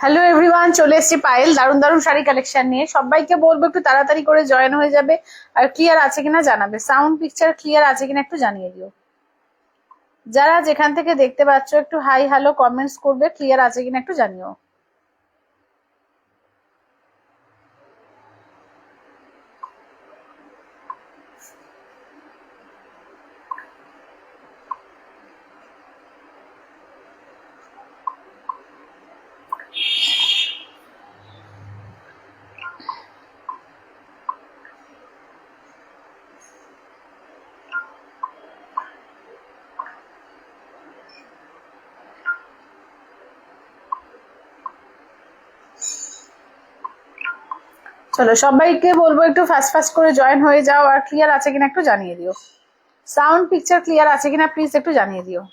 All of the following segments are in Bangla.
হ্যালো এভরিওয়ান, চলে এসেছি পায়েল দারুন দারুন শাড়ি কালেকশন নিয়ে। সবাইকে বলবো একটু তাড়াতাড়ি করে জয়েন হয়ে যাবে, আর ক্লিয়ার আছে কিনা জানাবে। সাউন্ড পিকচার ক্লিয়ার আছে কিনা একটু জানিয়ে দিও। যারা যেখান থেকে দেখতে পাচ্ছ একটু হাই হ্যালো কমেন্টস করবে, ক্লিয়ার আছে কিনা একটু জানিও। চলো সবাইকে বলবো একটু ফাস্ট ফাস্ট করে জয়েন হয়ে যাও, আর ক্লিয়ার আছে কিনা একটু জানিয়ে দিও। সাউন্ড পিকচার ক্লিয়ার আছে কিনা প্লিজ একটু জানিয়ে দিও।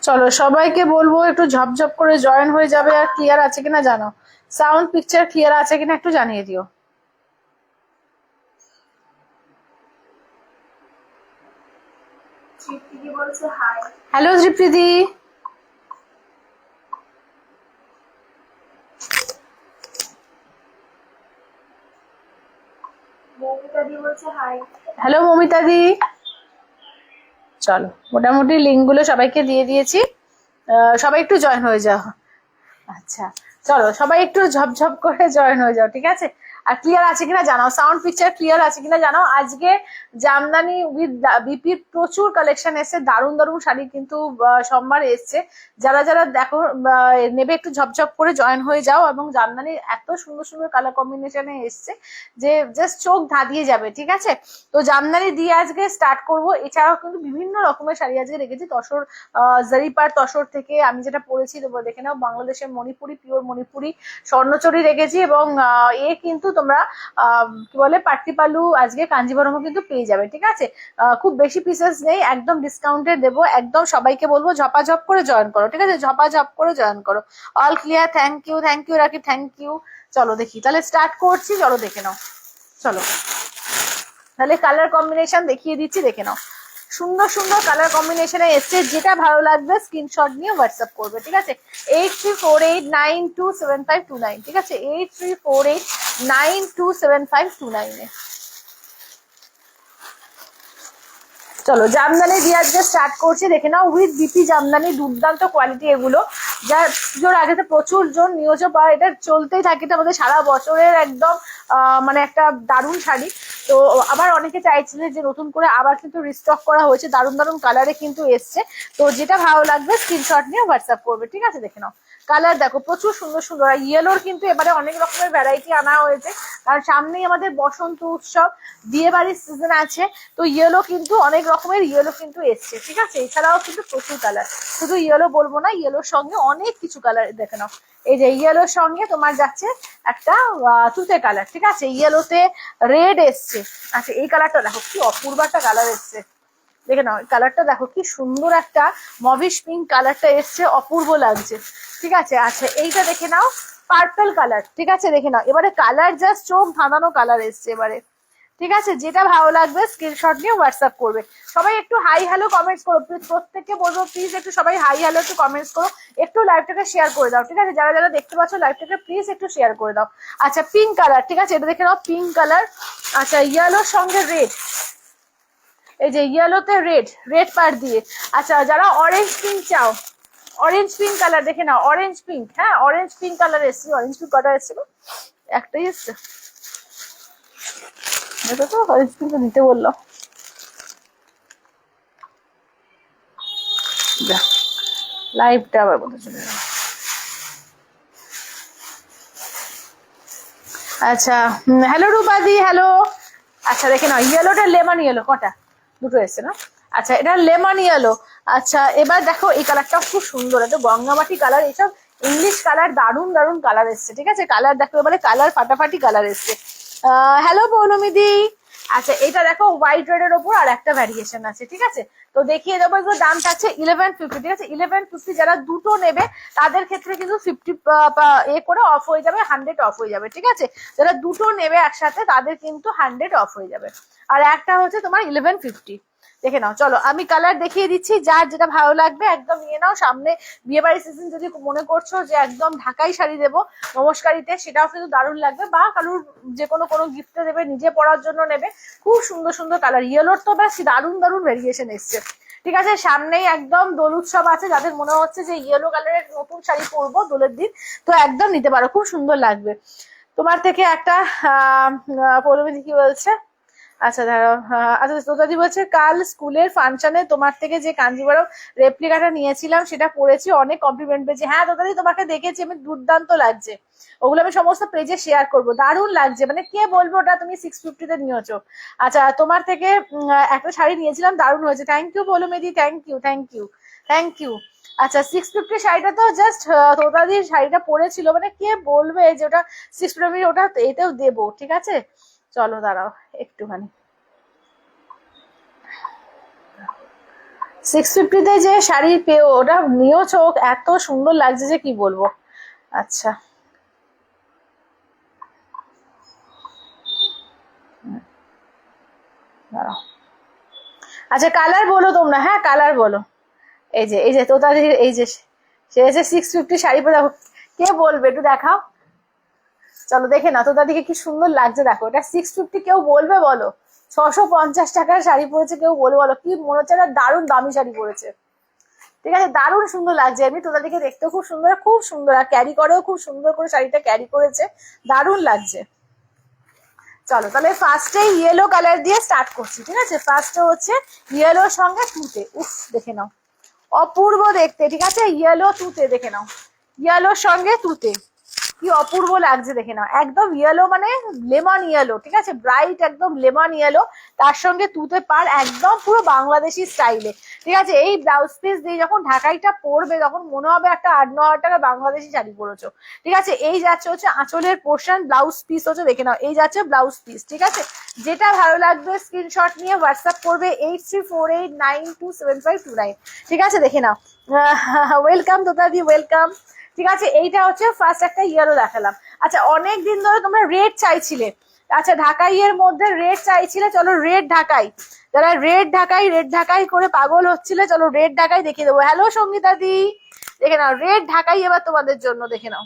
চলো সবাইকে বলবো একটু ঝপঝপ করে জয়েন হয়ে যাবে, আর ক্লিয়ার আছে কিনা জানো। সাউন্ড পিকচার ক্লিয়ার আছে কিনা একটু জানিয়ে দিও। হ্যালো দীপ্তিদি। হ্যালো মমিতা দি। চলো মোটামুটি লিঙ্ক গুলো সবাইকে দিয়ে দিয়েছি, সবাই একটু জয়েন হয়ে যাও। আচ্ছা চলো সবাই একটু ঝপঝপ করে জয়েন হয়ে যাও, ঠিক আছে। আর ক্লিয়ার আছে কিনা জানাও, সাউন্ড পিকচার ক্লিয়ার আছে কিনা জানাও। আজকে জামদানি উইথ বিপির প্রচুর কালেকশন এসছে, দারুণ দারুণ শাড়ি কিন্তু সোমবার এসছে। যারা যারা দেখো নেবে একটু ঝপঝপ করে জয়েন হয়ে যাও। এবং জামদানির এত সুন্দর সুন্দর কালার কম্বিনেশনে এসছে যে জাস্ট চোখ ধাঁধিয়ে যাবে, ঠিক আছে। তো জামদানি দিয়ে আজকে স্টার্ট করবো। এছাড়াও কিন্তু বিভিন্ন রকমের শাড়ি আজকে রেখেছি। তসর জারিপার তসর থেকে আমি যেটা পরেছি দেখে নাও, বাংলাদেশের মণিপুরি পিওর মণিপুরি স্বর্ণচরী রেখেছি। এবং এ কিন্তু তোমরা কি বলে পাট্টিপালু আজকে কাঞ্জিভরমও কিন্তু পেয়ে যাবে, ঠিক আছে। খুব বেশি পিসেস নেই, একদম ডিসকাউন্টে দেবো। একদম সবাইকে বলবো ঝপাঝপ করে জয়েন করো, ঠিক আছে, ঝপাঝপ করে জয়েন করো। অল ক্লিয়ার, থ্যাংক ইউ রাখি, থ্যাংক ইউ। চলো দেখি তাহলে স্টার্ট করছি, চলো দেখে নাও। চলো তাহলে কালার কম্বিনেশন দেখিয়ে দিচ্ছি, দেখে নাও। সুন্দর সুন্দর কালার কম্বিনেশনে এসছে, যেটা ভালো লাগবে স্ক্রিনশট নিয়ে হোয়াটসঅ্যাপ করবে, ঠিক আছে। 8348927529, ঠিক আছে, 8348927529 এ। চলো জামদানি দিয়ে আজকে স্টার্ট করছি, দেখে নাও। উইথ বিপি জামদানি, দুর্দান্ত কোয়ালিটি এগুলো। যা পুজোর আগে তো প্রচুর জন নিয়েছো, বা এটা চলতেই থাকে, এটা আমাদের সারা বছরের একদম মানে একটা দারুণ শাড়ি। তো আবার অনেকে চাইছিল যে নতুন করে আবার কিন্তু রিস্টক করা হয়েছে, দারুণ দারুণ কালারে কিন্তু এসছে। তো যেটা ভালো লাগবে স্ক্রিনশট নিয়ে হোয়াটসঅ্যাপ করবে, ঠিক আছে। দেখে নাও কালার দেখো প্রচুর সুন্দর সুন্দর। আর ইয়েলোর কিন্তু এবারে অনেক রকমের ভ্যারাইটি আনা হয়েছে, কারণ সামনেই আমাদের বসন্ত উৎসব, বিয়ে বাড়ির সিজন আছে। তো ইয়েলো কিন্তু অনেক রকমের ইয়েলো কিন্তু এসছে, ঠিক আছে। এছাড়াও কিন্তু প্রচুর কালার, শুধু ইয়েলো বলবো না, ইয়েলোর সঙ্গে অনেক কিছু কালার। দেখে নাও এই যে ইয়েলোর সঙ্গে তোমার যাচ্ছে একটা তুতে কালার, ঠিক আছে। ইয়েলোতে রেড এসছে। আচ্ছা এই কালারটা দেখো কি অপূর্ব একটা কালার এসছে, দেখে নাও কালারটা দেখো কি সুন্দর একটা মভিশ পিঙ্ক কালারটা এসছে, অপূর্ব লাগছে, ঠিক আছে। আচ্ছা এইটা দেখে নাও পার্পল কালার, ঠিক আছে। দেখে নাও এবারে কালার জাস্ট চোখ ধাঁধানো কালার এসছে এবারে, ঠিক আছে, যেটা ভালো লাগবে স্ক্রিনশট নিয়ে হোয়াটসঅ্যাপ করবে। সবাই একটু হাই হ্যালো কমেন্টস করো, প্রত্যেককে বলবো প্লিজ একটু সবাই হাই হ্যালো একটু কমেন্টস করো, একটু লাইভটাকে শেয়ার করে দাও। ঠিক আছে, যারা যারা দেখতে পাচ্ছ লাইভটাকে প্লিজ একটু শেয়ার করে দাও। আচ্ছা পিঙ্ক কালার, ঠিক আছে এটা দেখে নাও পিঙ্ক কালার। আচ্ছা ইয়েলোর সঙ্গে রেড, এই যে ইয়েলোতে রেড, রেড পার দিয়ে। আচ্ছা যারা অরেঞ্জ পিঙ্ক চাও, অরেঞ্জ পিঙ্ক কালার দেখে নাও, অরেঞ্জ পিঙ্ক, হ্যাঁ অরেঞ্জ পিঙ্ক কালার এসছে। অরেঞ্জ পিঙ্ক কটা এসছিল, একটাই এসছে, এটা তো অরেঞ্জ পিঙ্ক নিতে বললাম। লাইভটা আবার কোথায় চলে গেল। আচ্ছা হ্যালো রূপাদি, হ্যালো। আচ্ছা দেখে নাও ইয়েলোটা লেমন ইয়েলো, কটা, দুটো এসছে না। আচ্ছা এটা লেমন ইয়েলো। আচ্ছা এবার দেখো এই কালারটা খুব সুন্দর, এটা গঙ্গামাটি কালার, এইসব ইংলিশ কালার দারুণ দারুণ কালার এসছে। ঠিক আছে, কালার দেখো এবারে কালার ফাটাফাটি কালার এসছে। হ্যালো পৌলমিদি। আচ্ছা এটা দেখো হোয়াইট রেড এর ওপর আর একটা ভ্যারিয়েশন আছে। ঠিক আছে, তো দেখিয়ে দেবো, এগুলো দাম থাকছে 1150। ঠিক আছে 1150, যারা দুটো নেবে তাদের ক্ষেত্রে কিন্তু 50 করে অফ হয়ে যাবে, 100 অফ হয়ে যাবে। ঠিক আছে, যারা দুটো নেবে একসাথে তাদের কিন্তু 100 অফ হয়ে যাবে। আর একটা হচ্ছে তোমার 1150। দেখে নাও, চলো আমি কালার দেখিয়ে দিচ্ছি, যার যেটা ভালো লাগবে একদম নিয়ে নাও। সামনে বিয়ে বাড়ির সিজন, যদি মনে করছো যে একদম ঢাকাই শাড়ি দেবো নমস্কারিতে, সেটাও কিন্তু দারুণ লাগবে, বা কারুর যে কোনো গিফটে দেবে, নিজে পরার জন্য নেবে, খুব সুন্দর সুন্দর কালার। ইয়েলোর তো ব্যাস দারুণ দারুণ ভেরিয়েশন এসছে। ঠিক আছে, সামনেই একদম দোল উৎসব আছে, যাদের মনে হচ্ছে যে ইয়েলো কালারের নতুন শাড়ি পরবো দোলের দিন, তো একদম নিতে পারো, খুব সুন্দর লাগবে। তোমার থেকে একটা পৌলমী কি বলছে, আচ্ছা দাঁড়াও, আচ্ছা তোতাদি বলছে কাল স্কুলের ফাংশনে তোমার থেকে যে কাঞ্জিবরম রেপ্লিকাটা নিয়েছিলাম সেটা পড়েছি, অনেক কমপ্লিমেন্ট পেয়েছি। হ্যাঁ তোতাদি তোমাকে দেখেছি আমি, দুর্দান্ত লাগছে, ওগুলো আমি সমস্ত পেজে শেয়ার করবো, দারুণ লাগছে, মানে কে বলবো ওটা তুমি 650-তে নিয়েছো। আচ্ছা তোমার থেকে একটা শাড়ি নিয়েছিলাম, দারুণ হয়েছে, থ্যাংক ইউ বলো মেদি, thank you thank you thank you. আচ্ছা 650 শাড়িটা তো জাস্ট তোতাদির শাড়িটা পরেছিল, মানে কে বলবে যে ওটা 650, ওটা এতেও দেবো। ঠিক আছে চলো দাঁড়াও একটুখানি, 650-তে যে শাড়ি পেও ওটা নিয়েও চোখ এত সুন্দর লাগছে যে কি বলবো। আচ্ছা দাঁড়াও, আচ্ছা কালার বলো তোমরা, হ্যাঁ কালার বলো। এই যে তোতাদির, এই যে সে যে 650 শাড়ি পরে, দেখো কে বলবে, একটু দেখাও, চলো দেখে না তোতাদিকে কি সুন্দর লাগছে, দেখো এটা 650, কেউ বলবে বলো, 650 টাকার শাড়ি পরেছে, কেউ বলবে বলো, কি মনে হচ্ছে একটা দারুণ দামি শাড়ি পরেছে। ঠিক আছে, দারুণ সুন্দর লাগছে, এমনি তোতাদিকে দেখতেও খুব সুন্দর, খুব সুন্দর, আর ক্যারি করেও খুব সুন্দর করে শাড়িটা ক্যারি করেছে, দারুণ লাগছে। চলো তাহলে ফার্স্টে ইয়েলো কালার দিয়ে স্টার্ট করছি। ঠিক আছে, ফার্স্টে হচ্ছে ইয়েলোর সঙ্গে তুতে, উফ দেখে নাও অপূর্ব দেখতে। ঠিক আছে, ইয়েলো তুতে দেখে নাও, ইয়েলোর সঙ্গে তুতে কি অপূর্ব লাগছে, দেখে নাও একদম ইয়েলো, মানে লেমন ইয়েলো। ঠিক আছে, ব্রাইট একদম লেমন ইয়েলো, তার সঙ্গে তুতে পার, একদম পুরো বাংলাদেশি স্টাইলে। ঠিক আছে, এই ব্লাউজ পিস দিয়ে যখন ঢাকাইটা পরবে তখন মনে হবে একটা 8-9 টাকা বাংলাদেশি শাড়ি পরেছো। ঠিক আছে, এই যাচ্ছে হচ্ছে আঁচলের পোর্শন, ব্লাউজ পিস হচ্ছে দেখে নাও, এই যাচ্ছে ব্লাউজ পিস। ঠিক আছে, যেটা ভালো লাগবে স্ক্রিনশট নিয়ে হোয়াটসঅ্যাপ করবে 8348927529। ঠিক আছে দেখে নাও, ওয়েলকাম তোতাদি, ওয়েলকাম। ঠিক আছে, এইটা হচ্ছে ফার্স্ট একটা ইয়েলো দেখালাম। আচ্ছা অনেক দিন ধরে তোমরা রেড চাইছিলে, আচ্ছা ঢাকাইয়ের মধ্যে রেড চাইছিলে, চলো রেড ঢাকাই, যারা রেড ঢাকাই করে পাগল হচ্ছিলে, চলো রেড ঢাকাই দেখিয়ে দেবো। হ্যালো সঙ্গীতা দি, দেখে নাও রেড ঢাকাই এবার তোমাদের জন্য, দেখে নাও,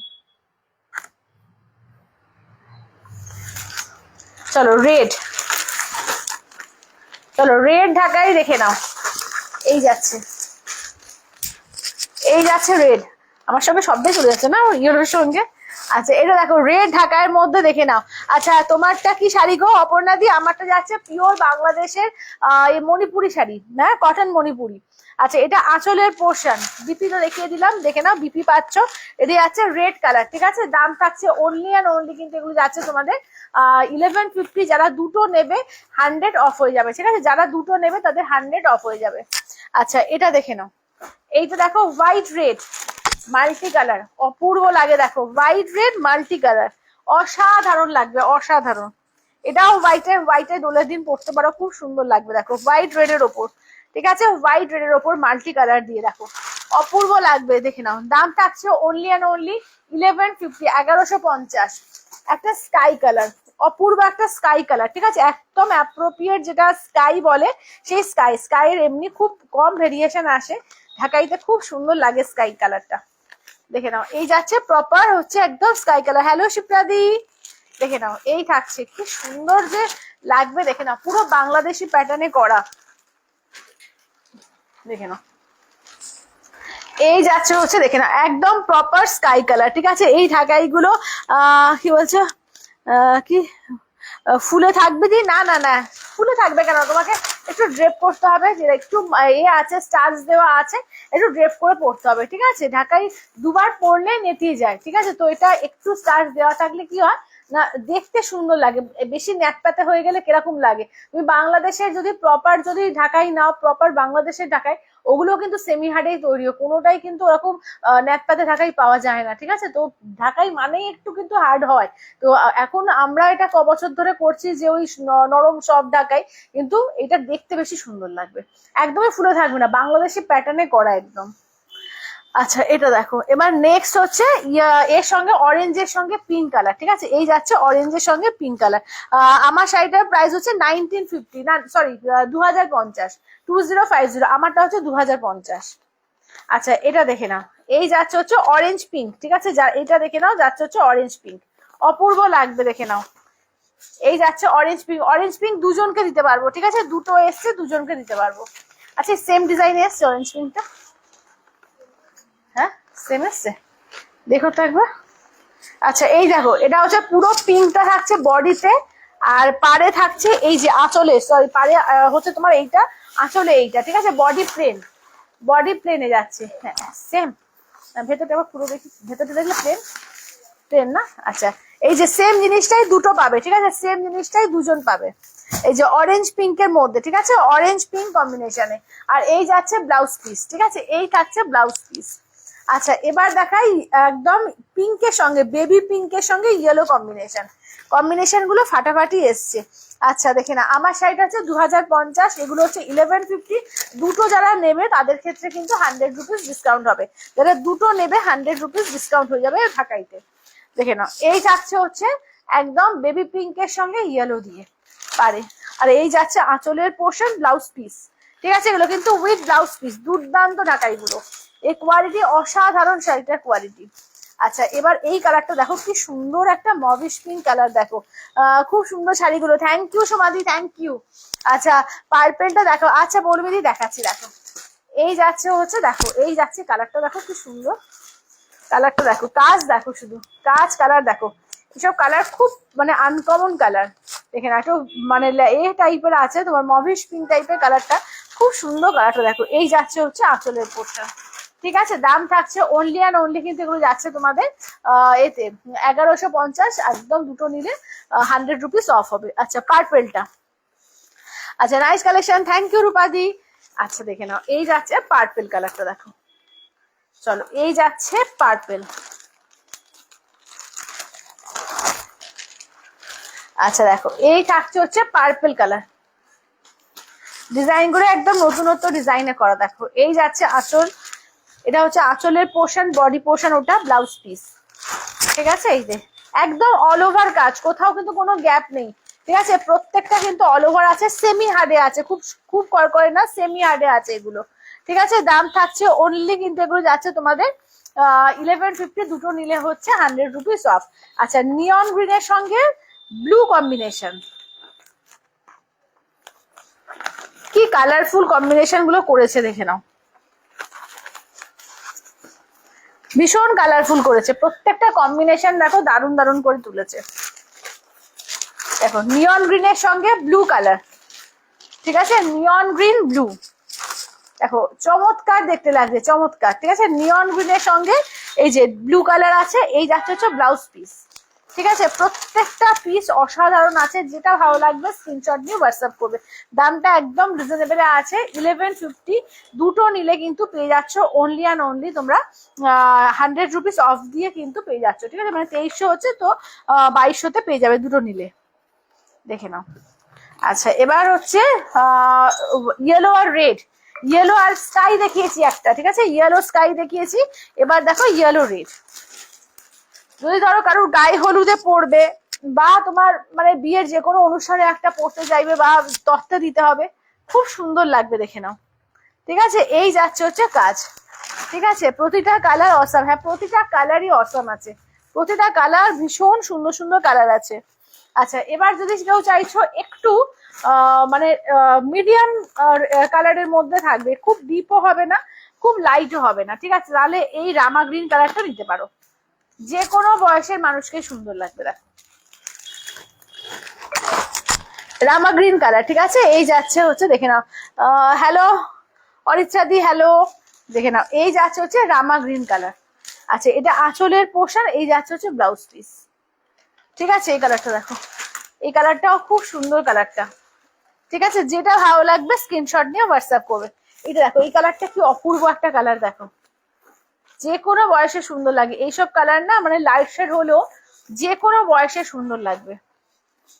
চলো রেড, চলো রেড ঢাকাই দেখে নাও, এই যাচ্ছে, এই যাচ্ছে রেড, আমার সঙ্গে শব্দে চলে যাচ্ছে না ইয়েলোর সঙ্গে। আচ্ছা এটা দেখো রেড ঢাকার মধ্যে দেখে নাও। আচ্ছা তোমারটা কি শাড়ি গো অপর্ণা দি? আমারটা যাচ্ছে পিওর বাংলাদেশের মণিপুরি শাড়ি, হ্যাঁ কটন মণিপুরি। আচ্ছা এটা আঁচলের পোর্শন, বিপি তো দেখিয়ে দিলাম, দেখে নাও বিপি পাচ্ছ, এটা যাচ্ছে রেড কালার। ঠিক আছে, দাম থাকছে অনলি অ্যান্ড অনলি, কিন্তু এগুলো যাচ্ছে তোমাদের 1150। যারা দুটো নেবে 100 অফ হয়ে যাবে। ঠিক আছে, যারা দুটো নেবে তাদের 100 অফ হয়ে যাবে। আচ্ছা এটা দেখে নাও, এইটা দেখো হোয়াইট রেড মাল্টি কালার, অপূর্ব লাগে, দেখো হোয়াইট রেড মাল্টি কালার, অসাধারণ লাগবে, অসাধারণ। এটাও হোয়াইটে দোলের দিন পরতে পারো, খুব সুন্দর লাগবে, দেখো হোয়াইট রেড এর ওপর। ঠিক আছে, হোয়াইট রেড এর ওপর মাল্টি কালার দিয়ে, দেখো অপূর্ব লাগবে, দেখে নাও। দাম থাকছে অনলি অ্যান্ড অনলি 1150, 1150। একটা স্কাই কালার, অপূর্ব একটা স্কাই কালার, ঠিক আছে, একদম অ্যাপ্রোপ্রিয়েট, যেটা স্কাই বলে সেই স্কাইয়ের এমনি খুব কম ভেরিয়েশন আসে, ঢাকাইতে খুব সুন্দর লাগে স্কাই কালারটা। দেখে নাও, এই যাচ্ছে প্রপার হচ্ছে একদম স্কাই কালার। হ্যালো শিপ্রাদি, দেখে নাও এই থাকছে, কি সুন্দর যে লাগবে, দেখে নাও পুরো বাংলাদেশি প্যাটার্নে করা। দেখে নাও এই যাচ্ছে হচ্ছে, দেখে নাও একদম প্রপার স্কাই কালার, ঠিক আছে। এই ঢাকাইগুলো কি বলছো কি ফুলে থাকবে দি? না না না, ফুলে থাকবে কেন, তোমাকে একটু ড্রেপ করতে হবে, যে একটু আছে স্টার্চ দেওয়া আছে, একটু ড্রেপ করে পড়তে হবে, ঠিক আছে। ঢাকাই দুবার পরলে নেতিয়ে যায়, ঠিক আছে। তো এটা একটু স্টার্চ দেওয়া থাকলে কি হয় না, দেখতে সুন্দর লাগে। বেশি ন্যাকপ্যাতে হয়ে গেলে কিরকম লাগে। তুমি বাংলাদেশের যদি প্রপার যদি ঢাকাই নাও, প্রপার বাংলাদেশের ঢাকাই, ওগুলো কিন্তু সেমি হার্ডেই তৈরি, কোনোটাই কিন্তু ওরকম ন্যাকপ্যাতে ঢাকাই পাওয়া যায় না, ঠিক আছে। তো ঢাকাই মানেই একটু কিন্তু হার্ড হয়। তো এখন আমরা এটা ক বছর ধরে করছি যে ওই নরম সব ঢাকাই, কিন্তু এটা দেখতে বেশি সুন্দর লাগবে, একদমই ফুলে থাকবে না, বাংলাদেশি প্যাটার্নে করা একদম। আচ্ছা এটা দেখো, এবার নেক্সট হচ্ছে এর সঙ্গে অরেঞ্জের সঙ্গে পিঙ্ক কালার, ঠিক আছে। এই যাচ্ছে অরেঞ্জের সঙ্গে পিঙ্ক কালার। আমার শাড়িটার প্রাইস হচ্ছে 1950, না সরি 2050, 2050, আমারটা হচ্ছে 2050। আচ্ছা এটা দেখে নাও, এই যাচ্ছে হচ্ছে অরেঞ্জ পিঙ্ক, ঠিক আছে। এটা দেখে নাও, যাচ্ছে হচ্ছে অরেঞ্জ পিঙ্ক, অপূর্ব লাগবে, দেখে নাও। এই যাচ্ছে অরেঞ্জ পিঙ্ক, অরেঞ্জ পিঙ্ক দুজনকে দিতে পারবো, ঠিক আছে, দুটো এসছে, দুজনকে দিতে পারবো। আচ্ছা সেম ডিজাইন এসছে অরেঞ্জ পিঙ্কটা, হ্যাঁ সেম এসছে, দেখো তো একবার। আচ্ছা এই দেখো, এটা হচ্ছে পুরো পিঙ্কটা থাকছে বডিতে, আর পাড়ে থাকছে এই যে আঁচলে, সরি পাড়ে হচ্ছে তোমার এইটা আঁচলে এইটা, ঠিক আছে। বডি প্লেন, বডি প্লেনে যাচ্ছে, হ্যাঁ সেম। ভেতরটা আবার পুরো দেখি, ভেতরটা দেখলে প্লেন, প্লেন না। আচ্ছা এই যে সেম জিনিসটাই দুটো পাবে, ঠিক আছে, সেম জিনিসটাই দুজন পাবে। এই যে অরেঞ্জ পিঙ্কের মধ্যে, ঠিক আছে, অরেঞ্জ পিঙ্ক কম্বিনেশনে। আর এই যাচ্ছে ব্লাউজ পিস, ঠিক আছে, এই থাকছে ব্লাউজ পিস। আচ্ছা এবার দেখাই একদম পিঙ্কের সঙ্গে, বেবি পিঙ্কের সঙ্গে ইয়েলো কম্বিনেশন, কম্বিনেশন গুলো ফাটাফাটি এসছে। আচ্ছা দেখে না, আমার শাড়িটা হচ্ছে 2050, এগুলো হচ্ছে 1150। দুটো যারা নেবে তাদের ক্ষেত্রে কিন্তু 100 রুপিস ডিসকাউন্ট হবে, যারা দুটো নেবে 100 রুপিস ডিসকাউন্ট হয়ে যাবে ঢাকাইতে। দেখে নাও এই যাচ্ছে হচ্ছে একদম বেবি পিঙ্কের সঙ্গে ইয়েলো দিয়ে পারে। আর এই যাচ্ছে আঁচলের পোর্শন, ব্লাউজ পিস, ঠিক আছে, এগুলো কিন্তু উইথ ব্লাউজ পিস, দুর্দান্ত ঢাকাইগুলো, এই কোয়ালিটি অসাধারণ, শাড়িটার কোয়ালিটি। আচ্ছা এবার এই কালারটা দেখো, কি সুন্দর একটা মভিশ পিঙ্ক কালার, দেখো খুব সুন্দর শাড়িগুলো। থ্যাংক ইউ সোমাদি, থ্যাংক ইউ। আচ্ছা পার্পেলটা দেখো, আচ্ছা বলবি দি, দেখাচ্ছি দেখো। এই যাচ্ছে হচ্ছে, দেখো এই যাচ্ছে কালারটা, দেখো কি সুন্দর কালারটা, দেখো কাজ, দেখো শুধু কাজ, কালার দেখো, এসব কালার খুব মানে আনকমন কালার। দেখে না একটু মানে এ টাইপের আছে তোমার, মভিশ পিঙ্ক টাইপের কালারটা, খুব সুন্দর কালারটা দেখো। এই যাচ্ছে হচ্ছে আঁচলের পোর্শন, ঠিক আছে। দাম থাকছে অনলি অ্যান্ড অনলি, কিন্তু এগুলো যাচ্ছে তোমাদের এতে 1150, একদম দুটো নিলে 100 রুপিস অফ হবে। আচ্ছা পার্পেলটা, আচ্ছা নাইস কালেকশন, থ্যাংক ইউ রূপাদি। আচ্ছা দেখে নাও, এই যাচ্ছে পার্পেল কালারটা, দেখো চলো এই যাচ্ছে পার্পেল। আচ্ছা দেখো এই থাকছে হচ্ছে পার্পেল কালার, ডিজাইন গুলো একদম নতুনত্ব ডিজাইনে করা, দেখো এই যাচ্ছে আঁচল, এটা হচ্ছে আঁচলের পোর্শন, বডি পোর্শন ওটা, ব্লাউজ পিস, ঠিক আছে। এই যে একদম অল ওভার কাজ, কোথাও কিন্তু কোনো গ্যাপ নেই, ঠিক আছে, প্রত্যেকটা কিন্তু অল ওভার আছে, সেমি হার্ডে আছে, খুব খুব করে না, সেমি হার্ডে আছে এগুলো, ঠিক আছে। দাম থাকছে অনলি, কিন্তু এগুলো যাচ্ছে তোমাদের 1150, দুটো নিলে হচ্ছে 100 রুপিস অফ। আচ্ছা নিয়ন গ্রিনের সঙ্গে ব্লু কম্বিনেশন, কি কালারফুল কম্বিনেশন গুলো করেছে, দেখে নাও ভীষণ কালারফুল করেছে, প্রত্যেকটা কম্বিনেশন দেখো দারুণ দারুণ করে তুলেছে। দেখো নিয়ন গ্রিনের সঙ্গে ব্লু কালার, ঠিক আছে, নিয়ন গ্রিন ব্লু, দেখো চমৎকার দেখতে লাগছে, চমৎকার, ঠিক আছে। নিয়ন গ্রিনের সঙ্গে এই যে ব্লু কালার আছে, এই যাচ্ছে হচ্ছে ব্লাউজ পিস, ঠিক আছে। প্রত্যেকটা পিস অসাধারণ আছে, যেটা ভালো লাগবে স্ক্রিনশট নিয়ে হোয়াটসঅ্যাপ করবে। দামটা একদম রিজনেবল আছে, 1150, দুটো নিলে কিন্তু পেয়ে যাচ্ছ অনলি অ্যান্ড অনলি তোমরা 100 রুপিস অফ দিয়ে কিন্তু পেয়ে যাচ্ছ, ঠিক আছে, মানে 2300 হচ্ছে তো 2200-তে পেয়ে যাবে দুটো নিলে, দেখে নাও। আচ্ছা এবার হচ্ছে ইয়েলো আর রেড, ইয়েলো আর স্কাই দেখিয়েছি একটা, ঠিক আছে, ইয়েলো স্কাই দেখিয়েছি, এবার দেখো ইয়েলো রেড। যদি ধরো কারোর গায়ে হলুদে পড়বে, বা তোমার মানে বিয়ের যে কোনো অনুষ্ঠানে একটা পরতে চাইবে বা তত্ত্বে দিতে হবে, খুব সুন্দর লাগবে, দেখে নাও। ঠিক আছে, এই যাচ্ছে হচ্ছে কাজ। ঠিক আছে, প্রতিটা কালার অসাম, হ্যাঁ প্রতিটা কালারই অসাম আছে, প্রতিটা কালার ভীষণ সুন্দর সুন্দর কালার আছে। আচ্ছা, এবার যদি কেউ চাইছো একটু মানে মিডিয়াম কালারের মধ্যে থাকবে, খুব ডিপও হবে না খুব লাইটও হবে না, ঠিক আছে, তাহলে এই রামা গ্রিন কালারটা নিতে পারো, যে কোনো বয়সের মানুষকে সুন্দর লাগবে। দেখো রামা গ্রিন কালার, ঠিক আছে, এই যাচ্ছে হচ্ছে, দেখে নাও। হ্যালো অরিত্রা দি, হ্যালো, দেখে নাও, এই যাচ্ছে হচ্ছে রামা গ্রিন কালার। আচ্ছা, এটা আঁচলের পোর্শন, এই যাচ্ছে হচ্ছে ব্লাউজ পিস। ঠিক আছে, এই কালারটা দেখো, এই কালারটাও খুব সুন্দর কালারটা। ঠিক আছে, যেটা ভালো লাগবে স্ক্রিনশট নিয়ে হোয়াটসঅ্যাপ করবে। এটা দেখো, এই কালারটা কি অপূর্ব একটা কালার, দেখো যে কোনো বয়সে সুন্দর লাগে এইসব কালার না, মানে লাইট শেড হলেও যে কোনো বয়সে সুন্দর লাগবে।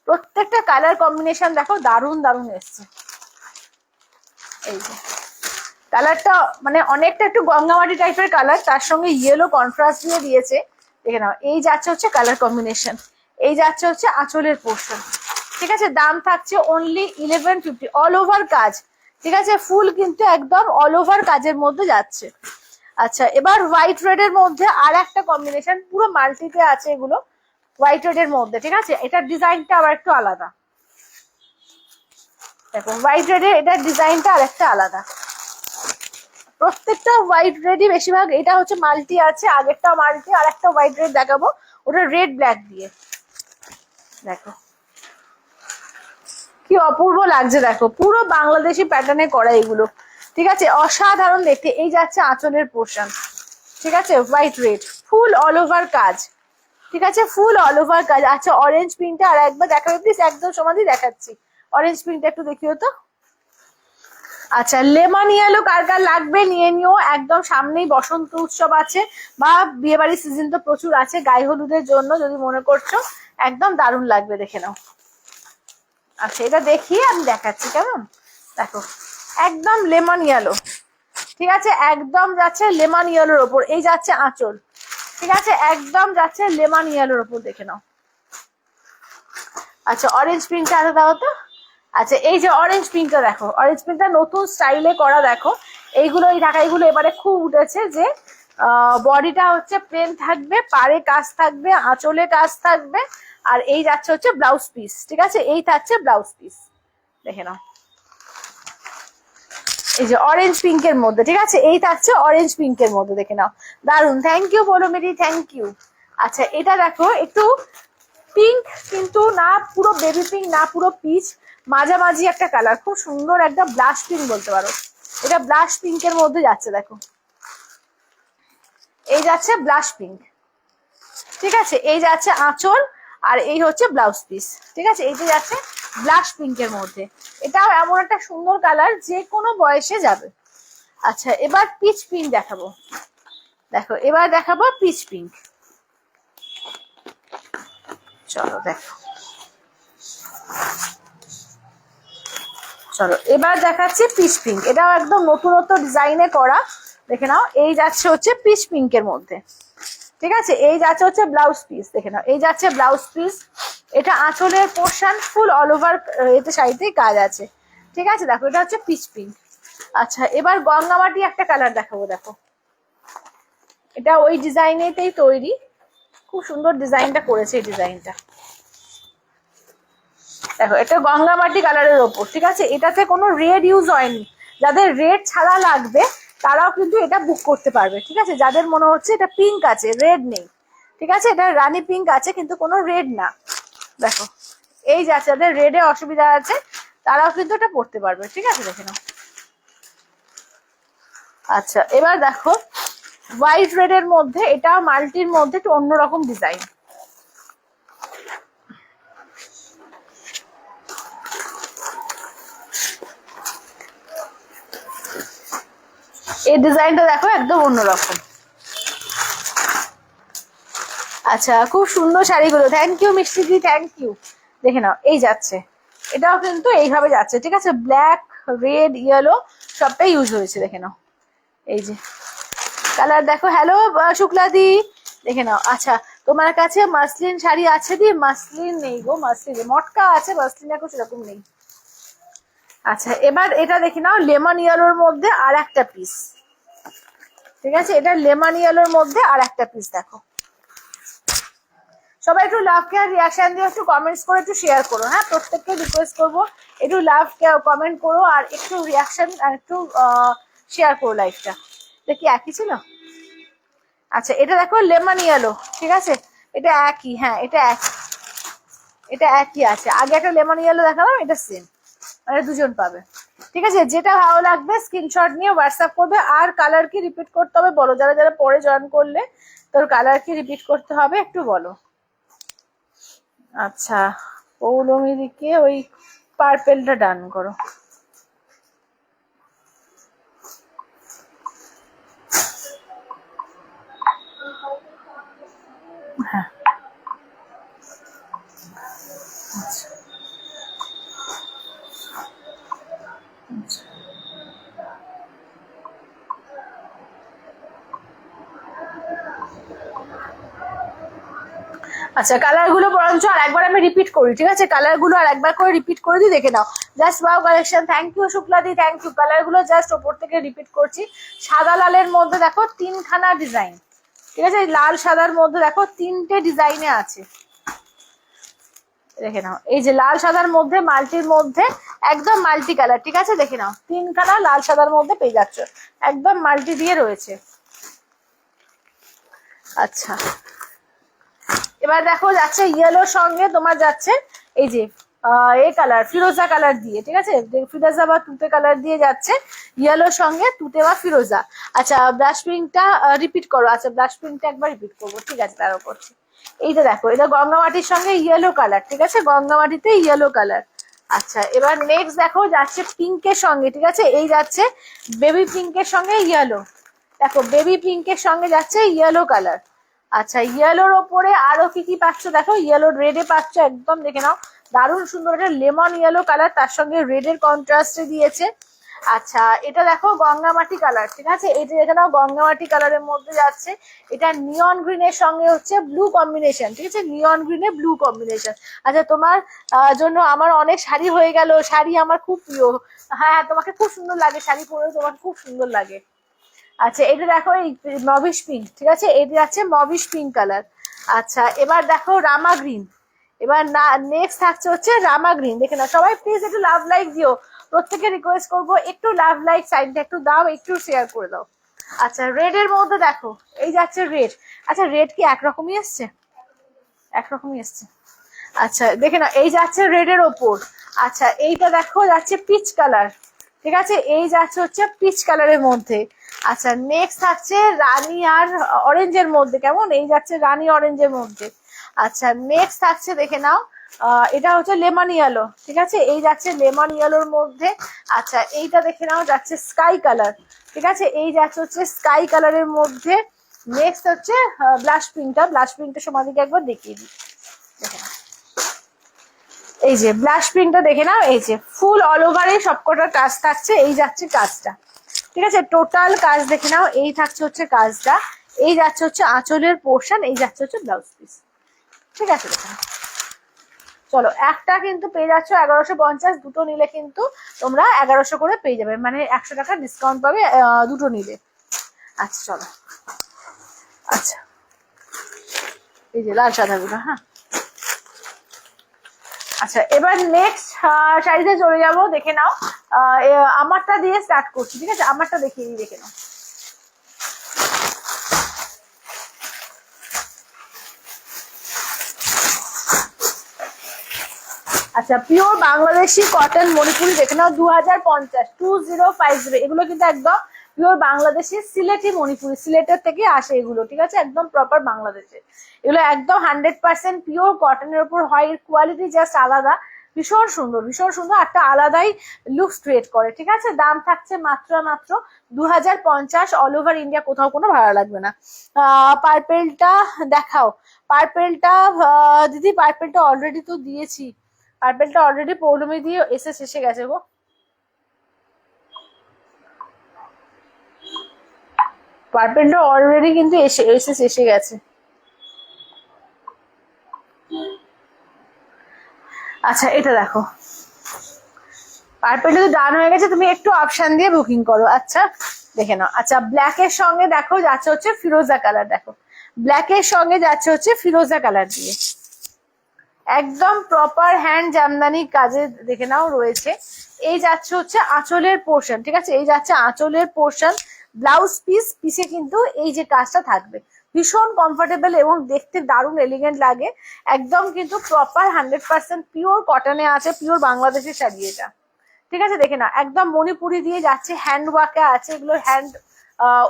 প্রত্যেকটা কালার কম্বিনেশন দেখো দারুণ দারুণ এসছে। এই যে কালারটা মানে অনেকটা একটু গঙ্গামাটি টাইপের কালার, তার সঙ্গে ইয়েলো কন্ট্রাস্ট দিয়ে দিয়েছে, দেখে নাও। এই যাচ্ছে হচ্ছে কালার কম্বিনেশন, এই যাচ্ছে হচ্ছে আঁচলের পোর্শন। ঠিক আছে, দাম থাকছে অনলি 1150, অল ওভার কাজ। ঠিক আছে, ফুল কিন্তু একদম অল ওভার কাজের মধ্যে যাচ্ছে। আচ্ছা, এবার হোয়াইট রেড এর মধ্যে আর একটা কম্বিনেশন, পুরো মাল্টিতে আছে এগুলো, হোয়াইট রেড এর মধ্যে। ঠিক আছে, এটার ডিজাইনটা আবার একটু আলাদা, দেখো হোয়াইট রেড এর এটার ডিজাইনটা আর একটা আলাদা। প্রত্যেকটা হোয়াইট রেডই বেশিরভাগ, এটা হচ্ছে মাল্টি আছে, আগেরটা মাল্টি, আর একটা হোয়াইট রেড দেখাবো, ওটা রেড ব্ল্যাক দিয়ে। দেখো কি অপূর্ব লাগছে, দেখো পুরো বাংলাদেশি প্যাটার্নে করা এগুলো। ঠিক আছে, অসাধারণ দেখতে। এই যাচ্ছে আঁচলের পোর্শন, ঠিক আছে, হোয়াইট রেড, ফুল অল ওভার কাজ। ঠিক আছে, ফুল অল ওভার কাজ। আচ্ছা, অরেঞ্জ পিঙ্কটা আর একবার দেখাবে প্লিজ, একদম সমাধি দেখাচ্ছি, অরেঞ্জ পিঙ্কটা একটু দেখিও তো। আচ্ছা, লেমন ইয়েলো কার কার লাগবে নিয়ে নিও, একদম সামনেই বসন্ত উৎসব আছে, বা বিয়ে বাড়ির সিজন তো প্রচুর আছে, গায়ে হলুদের জন্য যদি মনে করছো একদম দারুণ লাগবে, দেখে নাও। আচ্ছা, এটা দেখিয়ে আমি দেখাচ্ছি কেমন, দেখো একদম লেমন ইয়েলো। ঠিক আছে, একদম যাচ্ছে লেমন ইয়েলোর ওপর, এই যাচ্ছে আঁচল। ঠিক আছে, একদম যাচ্ছে লেমন ইয়েলোর ওপর, দেখে নাও। আচ্ছা, অরেঞ্জ পিঙ্কটা আরো দাও তো। আচ্ছা, এই যে অরেঞ্জ পিঙ্কটা দেখো, অরেঞ্জ পিঙ্কটা নতুন স্টাইলে করা, দেখো এইগুলো এই ঢাকাইগুলো এবারে খুব উঠেছে, যে বডিটা হচ্ছে প্লেন থাকবে, পাড়ে কাজ থাকবে, আঁচলে কাজ থাকবে, আর এই যাচ্ছে হচ্ছে ব্লাউজ পিস। ঠিক আছে, এই থাকছে ব্লাউজ পিস, দেখে নাও। এই যে অরেঞ্জ পিঙ্কের মধ্যে, ঠিক আছে, এই থাকছে অরেঞ্জ পিঙ্কের মধ্যে, দেখে নাও, দারুন। থ্যাংক ইউ বলো মেরি, থ্যাংক ইউ। আচ্ছা, এটা দেখো একটু পিঙ্ক, কিন্তু না পুরো বেবি পিঙ্ক, না পুরো পিচ, মাঝামাঝি একটা কালার, খুব সুন্দর একটা ব্লাশ পিঙ্ক বলতে পারো, এটা ব্লাশ পিঙ্কের মধ্যে যাচ্ছে, দেখো এই যাচ্ছে ব্লাশ পিঙ্ক। ঠিক আছে, এই যাচ্ছে আঁচল, আর এই হচ্ছে ব্লাউজ পিস। ঠিক আছে, এইটা যাচ্ছে ব্লাশ পিঙ্কের মধ্যে, এটাও এমন একটা সুন্দর কালার, যে কোনো বয়সে যাবে। আচ্ছা, এবার পিচ পিঙ্ক দেখাবো, দেখো এবার দেখাবো পিচ পিঙ্ক। চলো দেখো, চলো এবার দেখাচ্ছি পিচ পিঙ্ক, এটাও একদম নতুনত্ব ডিজাইনে করা, দেখে নাও। এই যাচ্ছে হচ্ছে পিচ পিঙ্কের মধ্যে। ঠিক আছে, এই যাচ্ছে হচ্ছে ব্লাউজ পিস, দেখে নাও, এই যাচ্ছে ব্লাউজ পিস, এটা আঁচলের পোর্শন, ফুল অল ওভার এতে শাড়িতেই কাজ আছে। ঠিক আছে, দেখো এটা হচ্ছে পিচ পিঙ্ক। আচ্ছা, এবার গঙ্গামাটি একটা কালার দেখাবো, দেখো এটা ওই ডিজাইনেতেই তৈরি, খুব সুন্দর ডিজাইনটা করেছে, এই ডিজাইনটা দেখো, এটা গঙ্গামাটি কালারের ওপর। ঠিক আছে, এটাতে কোনো রেড ইউজ হয়নি, যাদের রেড ছাড়া লাগবে তারাও কিন্তু এটা বুক করতে পারবে। ঠিক আছে, যাদের মনে হচ্ছে এটা পিঙ্ক আছে রেড নেই, ঠিক আছে, এটা রানী পিঙ্ক আছে কিন্তু কোনো রেড না, দেখো এই যে যাদের রেডে অসুবিধা আছে তারাও কিন্তু এটা পড়তে পারবে। ঠিক আছে, দেখে নাও। আচ্ছা, এবার দেখো হোয়াইট রেড এর মধ্যে, এটা মাল্টির মধ্যে একটু অন্যরকম ডিজাইন, এই ডিজাইনটা দেখো একদম অন্যরকম। আচ্ছা, খুব সুন্দর শাড়িগুলো, থ্যাংক ইউ মিষ্টি দি, থ্যাংক ইউ। দেখে নাও, এই যাচ্ছে, এটাও কিন্তু এইভাবে যাচ্ছে। ঠিক আছে, ব্ল্যাক রেড ইয়েলো সবটাই ইউজ হয়েছে, দেখে নাও এই যে কালার দেখো। হ্যালো শুক্লাদি, দেখে নাও। আচ্ছা, তোমার কাছে মাসলিন শাড়ি আছে দি? মাসলিন নেই গো, মাসলিন মটকা আছে, মাসলিন এখন সেরকম নেই। আচ্ছা এবার এটা দেখে নাও, লেমন ইয়েলোর মধ্যে আর একটা পিস, ঠিক আছে, এটা লেমন ইয়েলোর মধ্যে আর একটা পিস দেখো। সবাই একটু লাভ কেয়ার রিয়াকশন দিয়ে একটু কমেন্টস করে একটু শেয়ার করো, হ্যাঁ প্রত্যেককে রিকোয়েস্ট করবো একটু লাভ কেয়ার কমেন্ট করো আর একটু রিয়াকশন আর একটু শেয়ার করো লাইভটা। এটা কি একই ছিল? আচ্ছা এটা দেখো লেমন ইয়েলো, ঠিক আছে, এটা একই, হ্যাঁ এটা একই, এটা একই আছে। আগে একটা লেমন ইয়েলো দেখালাম, এটা সেম, মানে দুজন পাবে, ঠিক আছে। যেটা ভালো লাগবে স্ক্রিনশট নিয়ে হোয়াটসঅ্যাপ করবে। আর কালার কি রিপিট করতে হবে বলো, যারা যারা পরে জয়েন করলে তোর কালার কি রিপিট করতে হবে একটু বলো। আচ্ছা পৌলমীদিকে ওই পার্পেলটা ডান করো। হ্যাঁ আচ্ছা আচ্ছা আচ্ছা কালার গুলো বরঞ্চ আর একবার আমি রিপিট করি, ঠিক আছে, কালার গুলো আর একবার করে রিপিট করে দিই, দেখে নাও। Just wow collection, thank you শুক্লাদি, থ্যাংক ইউ। কালার গুলো জাস্ট ওপর থেকে রিপিট করছি। সাদা লালের মধ্যে দেখো তিনখানা ডিজাইন, ঠিক আছে, লাল সাদার মধ্যে দেখো তিনটে ডিজাইনে আছে, দেখে নাও। এই যে লাল সাদার মধ্যে মাল্টির মধ্যে একদম মাল্টি কালার, ঠিক আছে, দেখে নাও তিনখানা লাল সাদার মধ্যে পেয়ে যাচ্ছ, একদম মাল্টি দিয়ে রয়েছে। আচ্ছা এবার দেখো যাচ্ছে ইয়েলোর সঙ্গে তোমার যাচ্ছে এই যে এই কালার ফিরোজা কালার দিয়ে, ঠিক আছে, ফিরোজা বা তুতে কালার দিয়ে যাচ্ছে ইয়েলোর সঙ্গে তুতে বা ফিরোজা। আচ্ছা ব্লাশ পিঙ্কটা রিপিট করো, আচ্ছা ব্লাশ পিঙ্কটা একবার রিপিট করবো, ঠিক আছে তারও করছি। এইটা দেখো, এটা গঙ্গামাটির সঙ্গে ইয়েলো কালার, ঠিক আছে, গঙ্গামাটিতে ইয়েলো কালার। আচ্ছা এবার নেক্সট দেখো যাচ্ছে পিঙ্কের সঙ্গে, ঠিক আছে, এই যাচ্ছে বেবি পিঙ্কের সঙ্গে ইয়েলো, দেখো বেবি পিঙ্কের সঙ্গে যাচ্ছে ইয়েলো কালার। আচ্ছা ইয়েলোর ওপরে আরো কি কি পাচ্ছ দেখো, ইয়েলো রেডে পাচ্ছ একদম, দেখে নাও দারুণ সুন্দর একটা লেমন ইয়েলো কালার, তার সঙ্গে রেডের কন্ট্রাস্টে দিয়েছে। আচ্ছা এটা দেখো গঙ্গামাটি কালার, ঠিক আছে, এটা দেখে নাও গঙ্গামাটি কালারের মধ্যে যাচ্ছে, এটা নিয়ন গ্রিনের সঙ্গে হচ্ছে ব্লু কম্বিনেশন, ঠিক আছে, নিয়ন গ্রিনে ব্লু কম্বিনেশন। আচ্ছা তোমার জন্য আমার অনেক শাড়ি হয়ে গেল, শাড়ি আমার খুব প্রিয়, হ্যাঁ তোমাকে খুব সুন্দর লাগে শাড়ি পরে, তোমাকে খুব সুন্দর লাগে। আচ্ছা এটা দেখো এই মবিশ পিঙ্ক, ঠিক আছে, এটা আছে মবিশ পিঙ্ক কালার। আচ্ছা এবার দেখো রামা গ্রিন, এবার না নেক্সট থাকছে হচ্ছে রামা গ্রিন, দেখে না সবাই প্লিজ একটু লাভ লাইক দিও, প্রত্যেকে রিকোয়েস্ট করবো একটু লাভ লাইক সাইডটা একটু দাও, একটু শেয়ার করে দাও। আচ্ছা রেড এর মধ্যে দেখো এই যাচ্ছে রেড, আচ্ছা রেড কি একরকমই এসছে? একরকমই এসছে। আচ্ছা দেখে না এই যাচ্ছে রেড এর ওপর। আচ্ছা এইটা দেখো যাচ্ছে পিচ কালার, ঠিক আছে, এই যাচ্ছে হচ্ছে পিচ কালারের মধ্যে। আচ্ছা নেক্সট থাকছে রানী আর অরেঞ্জের মধ্যে, কেমন, এই যাচ্ছে রানী অরেঞ্জের মধ্যে। আচ্ছা নেক্সট থাকছে দেখে নাও এটা হচ্ছে লেমন ইয়েলো, ঠিক আছে, এই যাচ্ছে লেমন ইয়েলোর মধ্যে। আচ্ছা এইটা দেখে নাও যাচ্ছে স্কাই কালার, ঠিক আছে, এই যাচ্ছে হচ্ছে স্কাই কালারের মধ্যে। নেক্সট হচ্ছে ব্লাশ পিঙ্কটা, ব্লাশ পিঙ্কটা সমাধিকে একবার দেখিয়ে দিই, দেখে নাও এই যে ব্লাশ পিঙ্কটা দেখে নাও, এই যে ফুল অল ওভারে সবকটা কাজ থাকছে, এই যাচ্ছে কাজটা, ঠিক আছে, টোটাল কাজ দেখে নাও, এই থাকছে হচ্ছে কাজটা, এই যাচ্ছে হচ্ছে আঁচলের পোর্শন, এই যাচ্ছে হচ্ছে ব্লাউজ পিস, ঠিক আছে। দেখে নাও চলো একটা কিন্তু পেয়ে যাচ্ছ 1150, দুটো নিলে কিন্তু তোমরা 1100 করে পেয়ে যাবে, মানে 100 টাকা ডিসকাউন্ট পাবে দুটো নিলে। আচ্ছা চলো, আচ্ছা এই যে লাল সাদাগুলো, হ্যাঁ আচ্ছা এবার নেক্সট শাড়িতে চলে যাব, দেখে নাও আমারটা দিয়ে স্টার্ট করছি, ঠিক আছে, আমারটা দেখিয়ে দিই, দেখে নাও। আচ্ছা পিওর বাংলাদেশি কটন মণিপুরি দেখে নাও 2050, 2050, এগুলো কিন্তু একদম পিওর বাংলাদেশি সিলেটি মণিপুরি, সিলেটের থেকে আসে এগুলো, ঠিক আছে, একদম প্রপার বাংলাদেশে, এগুলো একদম 100% পিওর কটনের উপর হয়, এর কোয়ালিটি জাস্ট আলাদা, ভীষণ সুন্দর ভীষণ সুন্দর, একটা আলাদাই লুকস ক্রিয়েট করে, ঠিক আছে। দাম থাকছে মাত্র মাত্র 2050, অল ওভার ইন্ডিয়া, কোথাও কোনো ভাড়া লাগবে না। পার্পেলটা দেখাও, পার্পেলটা দিদি পার্পেলটা অলরেডি তো দিয়েছি, পার্পেলটা অলরেডি পৌলমি দিয়ে এসে গেছে গো, পার্পেলটা অলরেডি কিন্তু এসে গেছে। আচ্ছা এটা দেখো, পার্পেল তো ডান হয়ে গেছে, তুমি একটু অপশন দিয়ে বুকিং করো। আচ্ছা দেখে নাও। আচ্ছা ব্ল্যাকের সঙ্গে দেখো যাচ্ছে হচ্ছে ফিরোজা কালার, দেখো ব্ল্যাকের সঙ্গে যাচ্ছে হচ্ছে ফিরোজা কালার দিয়ে, একদম প্রপার হ্যান্ড জামদানি কাজে দেখে নাও রয়েছে। এই যাচ্ছে হচ্ছে আঁচলের পোর্শন, ঠিক আছে, এই যাচ্ছে আঁচলের পোর্শন। ব্লাউজ পিসে কিন্তু এই যে কাজটা থাকবে, ভীষণ কমফোর্টেবল এবং দেখতে দারুণ এলিগেন্ট লাগে। একদম কিন্তু প্রপার 100% পিওর কটনে আছে, পিওর বাংলাদেশের শাড়ি এটা, ঠিক আছে। দেখে না একদম মণিপুরি দিয়ে যাচ্ছে, হ্যান্ড ওয়ার্কে আছে, এগুলো হ্যান্ড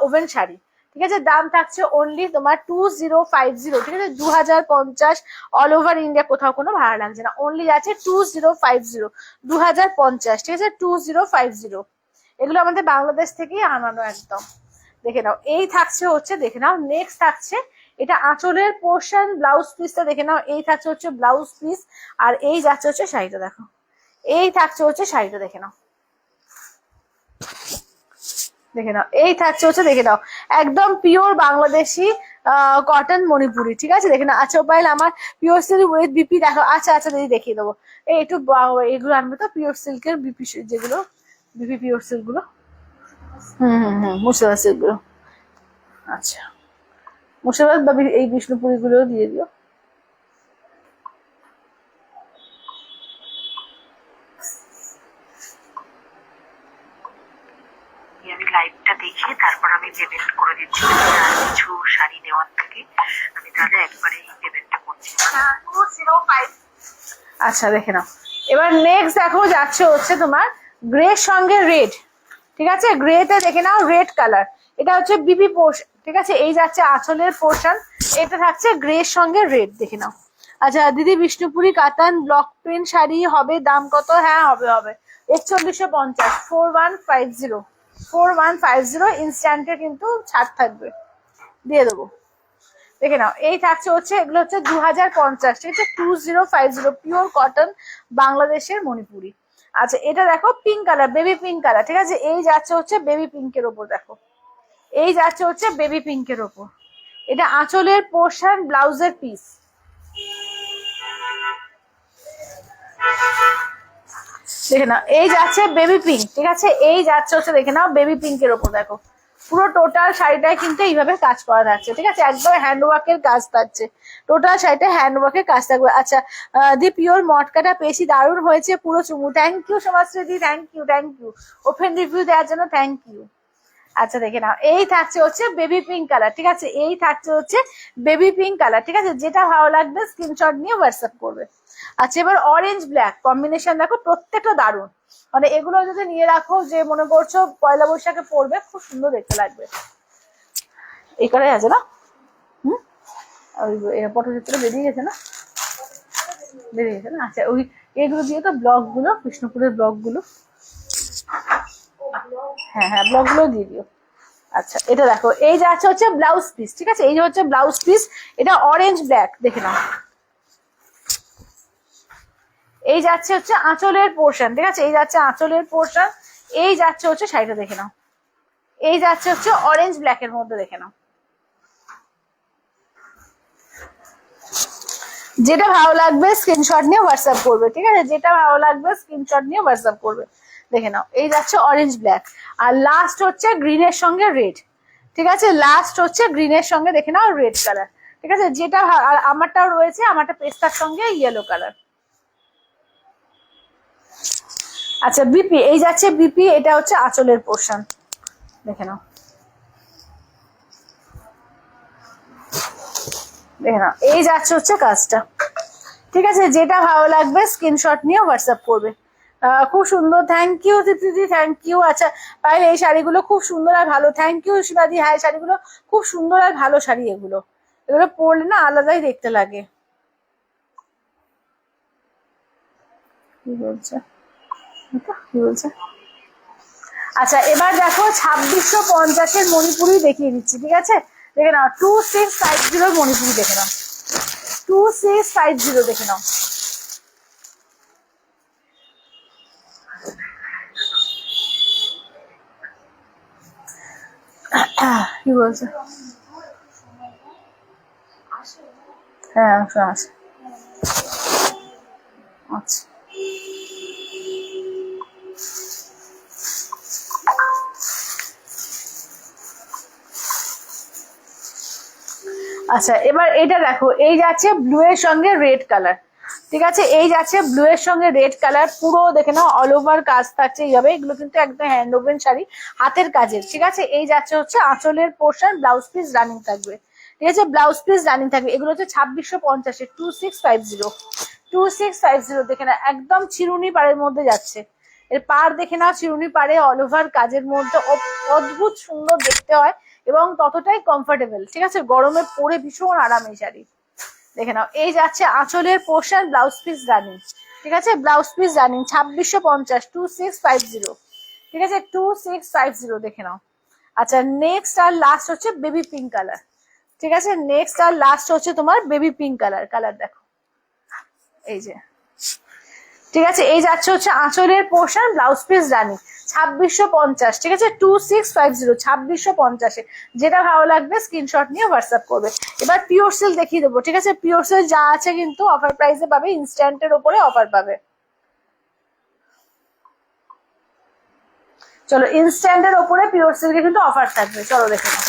ওভেন শাড়ি, ঠিক আছে। দাম থাকছে অনলি তোমার 2050, ঠিক আছে, 2050। অল ওভার ইন্ডিয়া কোথাও কোনো ভাড়া লাগছে না, অনলি যাচ্ছে 2050, 2050, ঠিক আছে, 2050। এগুলো আমাদের বাংলাদেশ থেকেই আনানো একদম। দেখে নাও এই থাকছে হচ্ছে, দেখে নাও নেক্সট থাকছে এটা আঁচলের পোর্শন, ব্লাউজ পিসটা দেখে নাও, এই থাকছে হচ্ছে ব্লাউজ পিস, আর এই যাচ্ছে হচ্ছে শাড়িটা, দেখো এই থাকছে হচ্ছে শাড়িটা, দেখে নাও, দেখে নাও এই থাকছে হচ্ছে, দেখে নাও একদম পিওর বাংলাদেশি কটন মণিপুরি, ঠিক আছে। দেখে নাও। আচ্ছা পাইল আমার পিওর সিল্ক উইথ বিপি দেখো। আচ্ছা আচ্ছা দিদি দেখিয়ে দেবো, এই একটু এগুলো আনবে তো, পিওর সিল্কের বিপি যেগুলো, বিপি পিওর সিল্ক গুলো, মুর্শিদাবাদ সিল্ক গুলো। আচ্ছা মুর্শিদাবাদ বা এই বিষ্ণুপুরি গুলো দিয়ে দিও। আমি লাইভটা দেখে তারপর আমি পেমেন্ট করে দিচ্ছি, কিছু শাড়ি নেওয়ার থেকে আমি তাহলে একবারে পেমেন্টটা করছি। আচ্ছা দেখে নাও। এবার নেক্সট দেখো যাচ্ছে হচ্ছে তোমার গ্রে সঙ্গে রেড, ঠিক আছে, গ্রেতে দেখে নাও রেড কালার, এটা হচ্ছে বিপি পোর্শন, ঠিক আছে। এই যাচ্ছে আঁচলের পোর্শন, এটা থাকছে গ্রে সঙ্গে রেড, দেখে নাও। আচ্ছা দিদি বিষ্ণুপুরি কাতান ব্লক প্রিন্ট শাড়ি হবে, দাম কত? হ্যাঁ হবে হবে, 4150, 4150, 4150 ইনস্ট্যান্টে কিন্তু ছাড় থাকবে, দিয়ে দেবো। দেখে নাও এই থাকছে হচ্ছে, এগুলো হচ্ছে 2050, ঠিক আছে, 2050 পিওর কটন বাংলাদেশের মণিপুরি। আচ্ছা এটা দেখো pink colour, baby pink colour, ঠিক আছে, এই যাচ্ছে হচ্ছে বেবি পিঙ্কের ওপর, দেখো এই যাচ্ছে হচ্ছে বেবি পিঙ্কের ওপর, এটা আঁচলের পোর্শন, ব্লাউজের পিস, দেখে নাও এই যাচ্ছে বেবি পিঙ্ক, ঠিক আছে, এই যাচ্ছে হচ্ছে দেখে নাও বেবি পিঙ্কের ওপর, দেখো পুরো টোটাল শাড়িটায় কিন্তু এইভাবে কাজ করা থাকছে, ঠিক আছে, একদম হ্যান্ডওয়ার্কের কাজ থাকছে, টোটাল শাড়িটা হ্যান্ডওয়ার্কের কাজ থাকবে। আচ্ছা দি পিওর মটকাটা পেয়েছি, দারুণ হয়েছে পুরো চুমু, থ্যাংক ইউ সো মাচ দিদি, thank you, thank you open review দেওয়ার জন্য, থ্যাংক ইউ। আচ্ছা দেখে নাও এই থাকছে হচ্ছে বেবি পিঙ্ক কালার, ঠিক আছে, এই থাকছে হচ্ছে বেবি পিঙ্ক কালার, ঠিক আছে, যেটা ভালো লাগবে স্ক্রিনশট নিয়ে হোয়াটসঅ্যাপ করবে। আচ্ছা এবার অরেঞ্জ ব্ল্যাক কম্বিনেশন দেখো, প্রত্যেকটা দারুণ, মানে এগুলো যদি নিয়ে রাখো যে মনে করছো পয়লা বৈশাখে পরবে, খুব সুন্দর দেখতে লাগবে। এই কালার আছে না, ওই পটচিত্র বেরিয়ে গেছে না, বেরিয়ে গেছে না। আচ্ছা ওই এগুলো দিয়ে তো ব্লগ গুলো, বিষ্ণুপুরের ব্লগ গুলো, হ্যাঁ হ্যাঁ ব্লগ গুলো দিয়ে দিও। আচ্ছা এটা দেখো এই যাচ্ছে হচ্ছে ব্লাউজ পিস, ঠিক আছে, এই যে হচ্ছে ব্লাউজ পিস, এটা অরেঞ্জ ব্ল্যাক, দেখে নাও এই যাচ্ছে হচ্ছে আঁচলের পোর্শন, ঠিক আছে, এই যাচ্ছে আঁচলের পোর্শন, এই যাচ্ছে হচ্ছে শাড়িটা, দেখে নাও এই যাচ্ছে হচ্ছে অরেঞ্জ ব্ল্যাকের মধ্যে, দেখে নাও যেটা ভালো লাগবে স্ক্রিনশট নিয়ে হোয়াটসঅ্যাপ করবে, ঠিক আছে, যেটা ভালো লাগবে স্ক্রিনশট নিয়ে হোয়াটসঅ্যাপ করবে। দেখে নাও এই যাচ্ছে অরেঞ্জ ব্ল্যাক, আর লাস্ট হচ্ছে গ্রিনের সঙ্গে রেড, ঠিক আছে, লাস্ট হচ্ছে গ্রিনের সঙ্গে দেখে নাও রেড কালার, ঠিক আছে, যেটা আর আমারটাও রয়েছে, আমারটা পেস্তার সঙ্গে ইয়েলো কালার। আচ্ছা বিপি এই যাচ্ছে বিপি, এটা হচ্ছে আঁচলের পোর্শন, দেখে নাও দেখে নাও এই যাচ্ছে হচ্ছে কাজটা, ঠিক আছে, যেটা ভালো লাগবে স্ক্রিনশট নিয়ে হোয়াটসঅ্যাপ করবে। খুব সুন্দর, thank you Dipti, thank you. আচ্ছা পাইলে এই শাড়িগুলো খুব সুন্দর আর ভালো, থ্যাংক ইউ শিবাদি, হ্যাঁ শাড়িগুলো খুব সুন্দর আর ভালো শাড়ি, এগুলো এগুলো পরলে না আলাদাই দেখতে লাগে। কি বলছে কি বলছে? আচ্ছা এবার দেখো 2650 মণিপুরি দেখিয়ে দিচ্ছি, ঠিক আছে, দেখে নাও 2650 মণিপুরি, দেখে নাও 2650, দেখে নাও কি বলছে, হ্যাঁ আসে, আচ্ছা আচ্ছা এবার এটা দেখো, এই যাচ্ছে ব্লু এর সঙ্গে রেড কালার, ঠিক আছে, এই যাচ্ছে ব্লু এর সঙ্গে রেড কালার, পুরো দেখে নাও অল ওভার কাজ থাকছে এইভাবে, এগুলো কিন্তু একদম হ্যান্ড ওভেন শাড়ি, হাতের কাজের, ঠিক আছে। এই যাচ্ছে হচ্ছে আঁচলের পোর্শন, ব্লাউজ পিস রানিং থাকবে, ঠিক আছে, ব্লাউজ পিস রানিং থাকবে। এগুলো হচ্ছে 2650, 2650, 2650 দেখে না, একদম চিরুনি পাড়ের মধ্যে যাচ্ছে। এর পাড় দেখে নাও, চিরুনি পাড়ে অল ওভার কাজের মধ্যে, অদ্ভুত সুন্দর দেখতে হয় এবং ততটাই কমফোর্টেবল, ঠিক আছে, গরমে পরে ভীষণ আরাম এই শাড়ি। দেখে নাও, এই যাচ্ছে আঁচলের পোর্শন, ব্লাউজ পিস রানিং, ঠিক আছে, ব্লাউজ পিস রানিং 2650, 2650, ঠিক আছে, 2650 দেখে নাও। আচ্ছা নেক্সট আর লাস্ট হচ্ছে বেবি পিঙ্ক কালার, ঠিক আছে, নেক্সট আর লাস্ট হচ্ছে তোমার বেবি পিঙ্ক কালার, কালার দেখো এই যে, ঠিক আছে, এই যাচ্ছে হচ্ছে আঁচলের পোর্শন, ব্লাউজ পিস রানিং 2650, ঠিক আছে, 2650, 2650, যেটা ভালো লাগবে স্ক্রিনশট নিয়ে হোয়াটসঅ্যাপ করবে। এবার পিওর সিল্ক দেখিয়ে দেবো, ঠিক আছে, পিওর সিল্ক যা আছে কিন্তু অফার প্রাইসে পাবে, ইনস্ট্যান্টের ওপরে অফার পাবে। চলো ইনস্ট্যান্টের ওপরে পিওর সিল্কে কিন্তু অফার থাকবে, চলো দেখে নাও।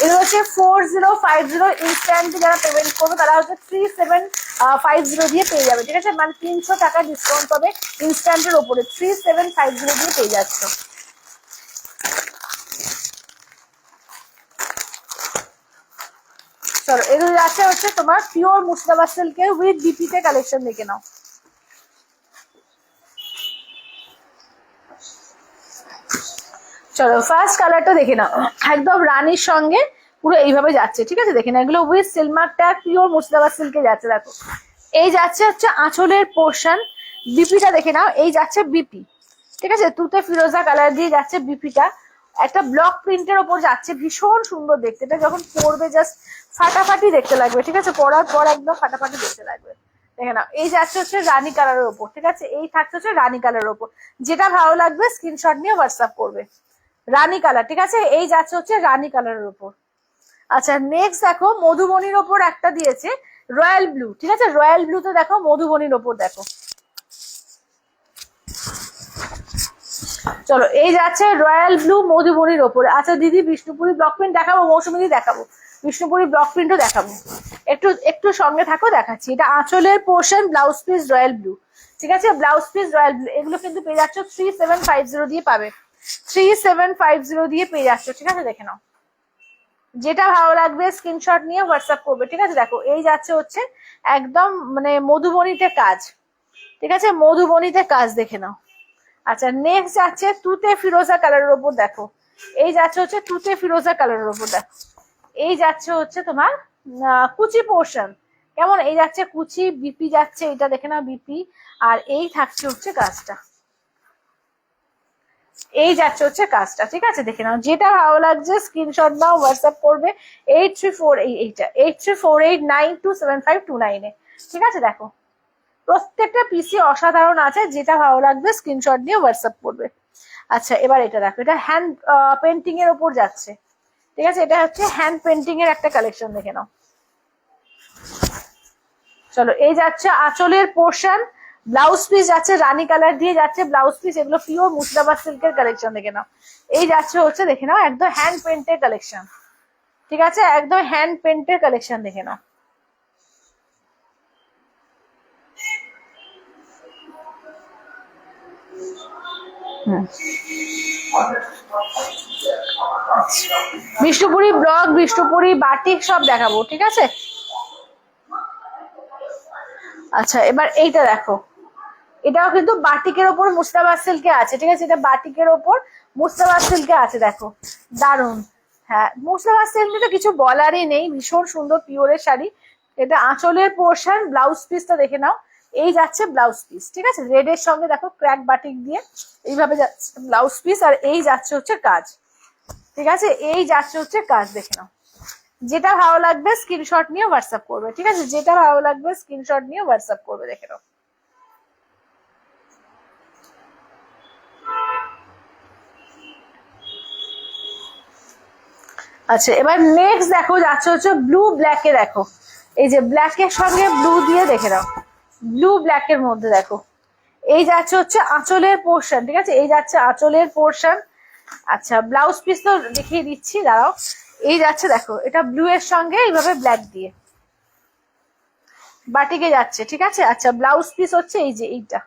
এগুলো হচ্ছে 4050, ইনস্ট্যান্ট যারা পেমেন্ট করবে তারা হচ্ছে 3750 দিয়ে পেয়ে যাবে, ঠিক আছে, মানে 300 টাকা ডিসকাউন্ট পাবে ইনস্ট্যান্টের ওপরে, 3750 দিয়ে পেয়ে যাচ্ছ। চলো এগুলো আছে হচ্ছে তোমার পিওর মুর্শিদাবাদ সিল্কের উইথ ডিপিতে কালেকশন, দেখে নাও। চলো ফার্স্ট কালারটা দেখে নাও, একদম রানীর সঙ্গে পুরো এইভাবে যাচ্ছে, ঠিক আছে, দেখে নাও, এগুলো with silk mark tag, pure Murshidabad সিল্কে যাচ্ছে, দেখো এই যাচ্ছে হচ্ছে আঁচলের পোর্শন, বিপিটা দেখে নাও, এই যাচ্ছে বিপি, ঠিক আছে, তুতে ফিরোজা কালার দিয়ে যাচ্ছে বিপিটা, একটা ব্লক প্রিন্টের ওপর যাচ্ছে, ভীষণ সুন্দর দেখতে, এটা যখন পরবে জাস্ট ফাটাফাটি দেখতে লাগবে, ঠিক আছে, পরার পর একদম ফাটাফাটি দেখতে লাগবে, দেখে নাও। এই যাচ্ছে হচ্ছে রানী কালারের ওপর, ঠিক আছে, এই থাকছে হচ্ছে রানী কালারের ওপর, যেটা ভালো লাগবে স্ক্রিনশট নিয়ে হোয়াটসঅ্যাপ করবে, রানী কালার, ঠিক আছে, এই যাচ্ছে হচ্ছে রানী কালারের ওপর। আচ্ছা নেক্সট দেখো মধুবনির ওপর একটা দিয়েছে রয়্যাল ব্লু, ঠিক আছে, রয়্যাল ব্লু তো দেখো মধুবনির ওপর দেখো, চলো এই যাচ্ছে রয়্যাল ব্লু মধুবনির ওপরে। আচ্ছা দিদি বিষ্ণুপুরি ব্লক প্রিন্ট দেখাবো, মৌসুমী দেখাবো, বিষ্ণুপুরি ব্লক প্রিন্টও দেখাবো, একটু একটু সঙ্গে থাকো দেখাচ্ছি। এটা আঁচলের portion, blouse piece royal blue, ঠিক আছে, ব্লাউজ পিস রয়্যাল ব্লু, এগুলো কিন্তু পেয়ে যাচ্ছ 3750 দিয়ে পাবে, 3750 দিয়ে পেয়ে যাচ্ছ, ঠিক আছে, দেখে নাও, যেটা ভালো লাগবে স্ক্রিনশট নিয়ে হোয়াটসঅ্যাপ করবে, ঠিক আছে। দেখো এই যাচ্ছে হচ্ছে একদম মানে মধুবনীতে কাজ, ঠিক আছে, মধুবনীতে কাজ, দেখে নাও। আচ্ছা নেক্সট যাচ্ছে তুতে ফিরোজা কালারের ওপর, দেখো এই যাচ্ছে হচ্ছে তুতে ফিরোজা কালারের ওপর, দেখো এই যাচ্ছে হচ্ছে তোমার কুচি পোর্শন, কেমন এই যাচ্ছে কুচি, বিপি যাচ্ছে, এটা দেখে নাও বিপি, আর এই থাকছে হচ্ছে কাজটা, এই যাচ্ছে হচ্ছে কাজটা, ঠিক আছে, দেখে নাও, যেটা ভালো লাগছে স্ক্রিনশট নাও হোয়াটসঅ্যাপ করবে 83489278927529 ঠিক আছে। দেখো প্রত্যেকটা পিসি অসাধারণ আছে, যেটা ভালো লাগবে স্ক্রিনশট নিয়ে হোয়াটসঅ্যাপ করবে। আচ্ছা এবার এটা দেখো, এটা হ্যান্ড পেন্টিং এর ওপর যাচ্ছে, ঠিক আছে, এটা হচ্ছে হ্যান্ড পেন্টিং এর একটা কালেকশন, দেখে নাও। চলো এই যাচ্ছে আঁচলের পোর্শন, ব্লাউজ পিস যাচ্ছে রানী কালার দিয়ে যাচ্ছে ব্লাউজ পিস, এগুলো পিওর মুর্শিদাবাদ সিল্কের কালেকশন, দেখে নাও। এই যাচ্ছে হচ্ছে দেখে নাও একদম হ্যান্ড পেন্টের কালেকশন, ঠিক আছে, একদম হ্যান্ড পেন্টের কালেকশন, দেখে নাও। বিষ্ণুপুরি ব্লক, বিষ্ণুপুরি বাটিক সব দেখাবো, ঠিক আছে। আচ্ছা এবার এইটা দেখো, এটাও কিন্তু বাটিকের ওপর মুর্শিদাবাদ সিল্কে আছে, ঠিক আছে, এটা বাটিকের ওপর মুর্শিদাবাদ সিল্কে আছে, দেখো দারুন। হ্যাঁ মুর্শিদাবাদ সিল্ক তো কিছু বলারই নেই, ভীষণ সুন্দর পিওরের শাড়ি। এটা আঁচলের পোর্শন, ব্লাউজ পিসটা দেখে নাও, এই যাচ্ছে ব্লাউজ পিস, ঠিক আছে, রেড এর সঙ্গে দেখো ক্র্যাক বাটিক দিয়ে এইভাবে যাচ্ছে ব্লাউজ পিস, আর এই যাচ্ছে হচ্ছে কাজ, ঠিক আছে, এই যাচ্ছে হচ্ছে কাজ, দেখে নাও। যেটা ভালো লাগবে স্ক্রিনশট নিয়ে হোয়াটসঅ্যাপ করবে, ঠিক আছে, যেটা ভালো লাগবে স্ক্রিনশট নিয়ে হোয়াটসঅ্যাপ করবে, দেখে নাও। আচ্ছা এবার নেক্সট দেখো যাচ্ছে হচ্ছে ব্লু ব্ল্যাকে, দেখো এই যে ব্ল্যাকের সঙ্গে ব্লু দিয়ে, দেখে নাও ব্লু ব্ল্যাকের মধ্যে, দেখো এই যাচ্ছে হচ্ছে আঁচলের পোর্শন, ঠিক আছে, এই যাচ্ছে আঁচলের পোর্শন। আচ্ছা ব্লাউজ পিস তো দেখিয়ে দিচ্ছি, দাঁড়াও, এই যাচ্ছে দেখো, এটা ব্লু এর সঙ্গে এইভাবে ব্ল্যাক দিয়ে বাটিকে যাচ্ছে, ঠিক আছে। আচ্ছা ব্লাউজ পিস হচ্ছে এই যে এইটা,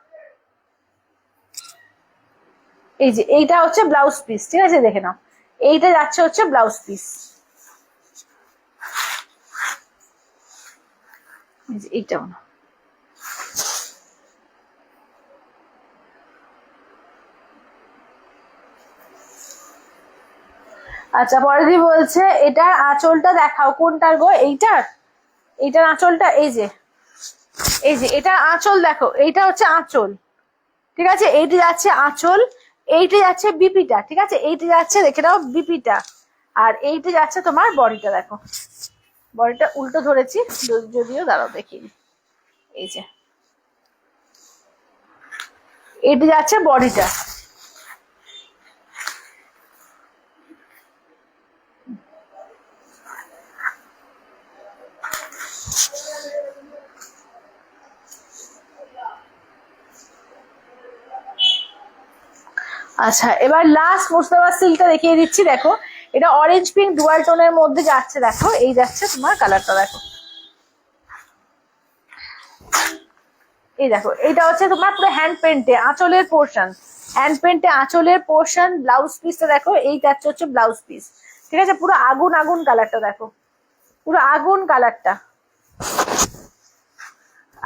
এই যে এইটা হচ্ছে ব্লাউজ পিস, ঠিক আছে, দেখে নাও। এইটা যাচ্ছে হচ্ছে ব্লাউজ পিস, এইটাও না। আচ্ছা পরেরদি বলছে এটার আঁচলটা দেখাও, কোনটার গো? এইটার, এইটার আঁচলটা এই যে, এই যে এটা আঁচল দেখো, এইটা হচ্ছে আঁচল, ঠিক আছে। এইটা যাচ্ছে আঁচল, এইটা যাচ্ছে বিপিটা, ঠিক আছে, এইটা যাচ্ছে দেখে নাও বিপিটা, আর এইটা যাচ্ছে তোমার বডিটা। দেখো বডিটা উল্টো ধরেছি যদিও, দাঁড়াও দেখিনি, এই যে এইটা যাচ্ছে বডিটা। আচ্ছা এবার লাস্ট মুস্তাফা সিল্কটা দেখিয়ে দিচ্ছি, দেখো এটা অরেঞ্জ পিঙ্ক ডুয়াল টোনের মধ্যে যাচ্ছে, দেখো এই যাচ্ছে তোমার কালারটা, দেখো এই দেখো, এইটা হচ্ছে তোমার পুরো হ্যান্ড পেন্টে আঁচলের পোর্শন, হ্যান্ড পেন্টে আঁচলের পোর্শন, ব্লাউজ পিসটা দেখো, এই যাচ্ছে হচ্ছে ব্লাউজ পিস, ঠিক আছে। পুরো আগুন আগুন কালারটা দেখো, পুরো আগুন কালারটা,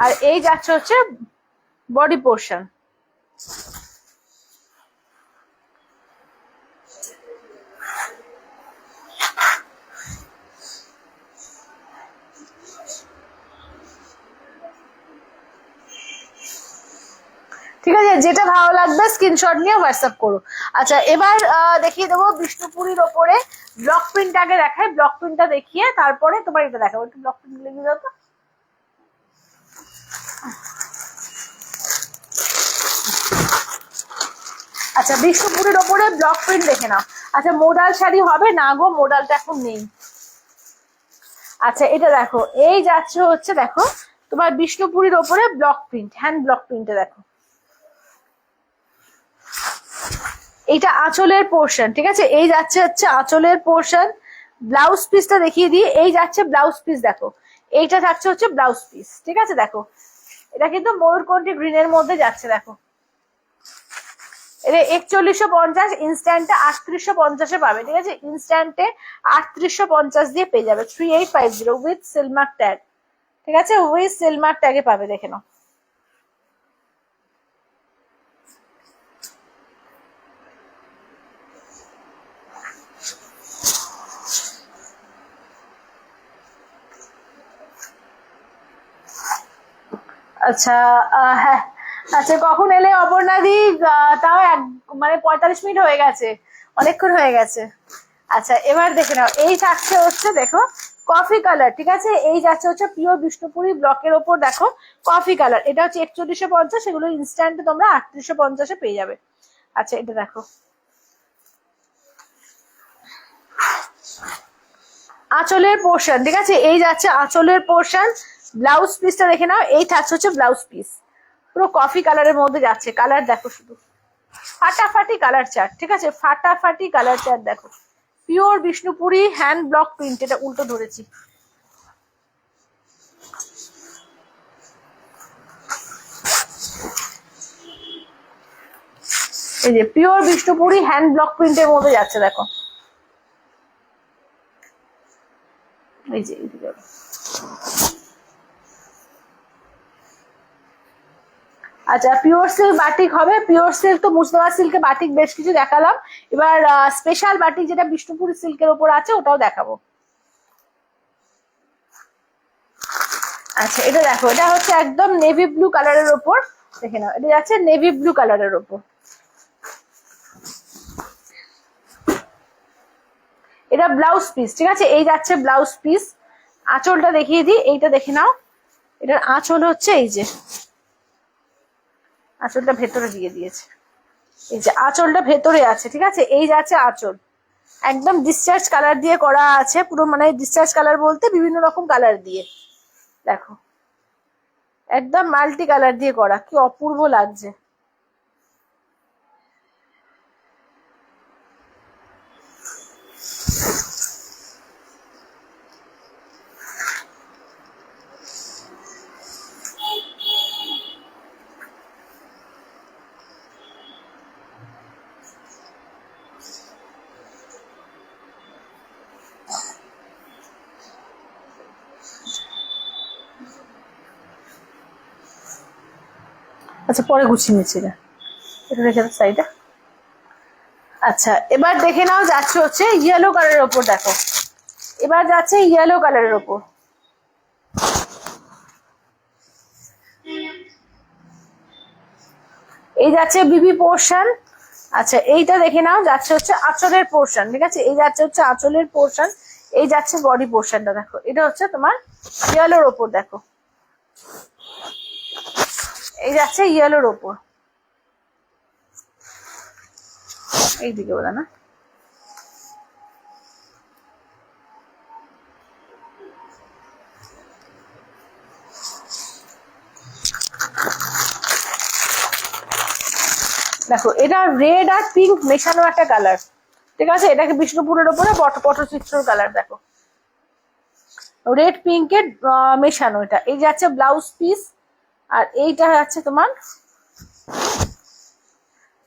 আর এই যাচ্ছে হচ্ছে বডি পোর্শন। ঠিক আছে, যেটা ভালো লাগবে স্ক্রিনশট নিয়ে হোয়াটসঅ্যাপ করো। আচ্ছা এবার দেখিয়ে দেবো বিষ্ণুপুরীর ওপরে ব্লক প্রিন্ট, আগে দেখায় ব্লক প্রিন্টটা দেখিয়ে তারপরে তোমার এটা দেখাবো। একটু ব্লক প্রিন্ট লিখে দাও তো। আচ্ছা বিষ্ণুপুরীর ওপরে ব্লক প্রিন্ট দেখে নাও। আচ্ছা মোডাল শাড়ি হবে না গো, মোডালটা এখন নেই। আচ্ছা এটা দেখো, এই যাচ্ছে হচ্ছে দেখো তোমার বিষ্ণুপুরীর ওপরে ব্লক প্রিন্ট, হ্যান্ড ব্লক প্রিন্টে দেখো, এইটা আঁচলের পোর্শন, ঠিক আছে, এই যাচ্ছে হচ্ছে আঁচলের পোর্শন। ব্লাউজ পিসটা দেখিয়ে দিই, এই যাচ্ছে ব্লাউজ পিস, দেখো এইটা যাচ্ছে হচ্ছে ব্লাউজ পিস, ঠিক আছে। দেখো এটা কিন্তু ময়ূরকণ্ঠী গ্রিনের মধ্যে যাচ্ছে, দেখো এটা 4150, ইনস্ট্যান্টে 3850 পাবে, ঠিক আছে, ইনস্ট্যান্টে 3850 দিয়ে পেয়ে যাবে, 3850 উইথ সিলমার্ক ট্যাগ, ঠিক আছে, উইথ সিলমার্ক ট্যাগে পাবে, দেখে নাও। আচ্ছা হ্যাঁ, আচ্ছা কখন এলে অপর্ণাদি? তাও মানে 45 মিনিট হয়ে গেছে, অনেকক্ষণ হয়ে গেছে। আচ্ছা এবার দেখে নাও, এই থাকছে হচ্ছে দেখো কফি কালার, ঠিক আছে, এই যাচ্ছে হচ্ছে পিওর বিষ্ণুপুরি ব্লকের ওপর, দেখো কফি কালার, এটা হচ্ছে 4150, এগুলো ইনস্ট্যান্ট তোমরা 3850 পেয়ে যাবে। আচ্ছা এটা দেখো আঁচলের পোর্শন, ঠিক আছে, এই যাচ্ছে আঁচলের পোর্শন। ব্লাউজ পিসটা দেখে নাও, এই থাকছে হচ্ছে ব্লাউজ পিস, পুরো কফি কালারের মধ্যে যাচ্ছে, কালার দেখো শুধু ফাটাফাটি কালার চার্ট, ঠিক আছে, ফাটাফাটি কালার চার্ট দেখো, pure Bishnupuri hand block print, এটা উল্টো ধরেছি। এই যে পিওর বিষ্ণুপুরি হ্যান্ড ব্লক প্রিন্টের মধ্যে যাচ্ছে, দেখো এই যে আচ্ছা পিওর সিল্ক বাটিক হবে, পিওর সিল্ক তো মুস্তফা সিল্কে বাটিক বেশ কিছু দেখালাম, এবার স্পেশাল বাটিক যেটা বিষ্ণুপুরি সিল্কের ওপর আছে ওটাও দেখাবো। আচ্ছা এটা দেখো, এটা হচ্ছে একদম নেভি ব্লু কালারের ওপর, দেখে নাও এটা যাচ্ছে নেভি ব্লু কালারের ওপর, এটা ব্লাউজ পিস, ঠিক আছে, এই যাচ্ছে ব্লাউজ পিস। আঁচলটা দেখিয়ে দিই, এইটা দেখে নাও, এটার আঁচল হচ্ছে এই যে, আঁচলটা ভেতরে দিয়ে দিয়েছে, এই যে আঁচলটা ভেতরে আছে, ঠিক আছে, এই যাচ্ছে আঁচল, একদম ডিসচার্জ কালার দিয়ে করা আছে, পুরো মানে ডিসচার্জ কালার বলতে বিভিন্ন রকম কালার দিয়ে, দেখো একদম মাল্টি কালার দিয়ে করা, কি অপূর্ব লাগছে। আচ্ছা পরে গুছিয়ে নিচ্ছি না, এটা রেখে সাইডে। আচ্ছা এবার দেখে নাও যাচ্ছে হচ্ছে ইয়েলো কালারের ওপর, দেখো এবার যাচ্ছে ইয়েলো কালারের ওপর। এই যাচ্ছে বিবি পোর্শন। আচ্ছা এইটা দেখে নাও যাচ্ছে হচ্ছে আঁচলের পোর্শন, ঠিক আছে, এই যাচ্ছে হচ্ছে আঁচলের পোর্শন, এই যাচ্ছে বডি পোর্শনটা, দেখো এটা হচ্ছে তোমার ইয়েলোর ওপর, দেখো এই যাচ্ছে ইয়েলোর ওপর, এইদিকে বলা না। দেখো এটা রেড আর পিঙ্ক মেশানো একটা কালার, ঠিক আছে, এটাকে বিষ্ণুপুরের ওপরে পটচিত্রর কালার, দেখো রেড পিঙ্কের মেশানো এটা। এই যাচ্ছে ব্লাউজ পিস, আর এইটা যাচ্ছে তোমার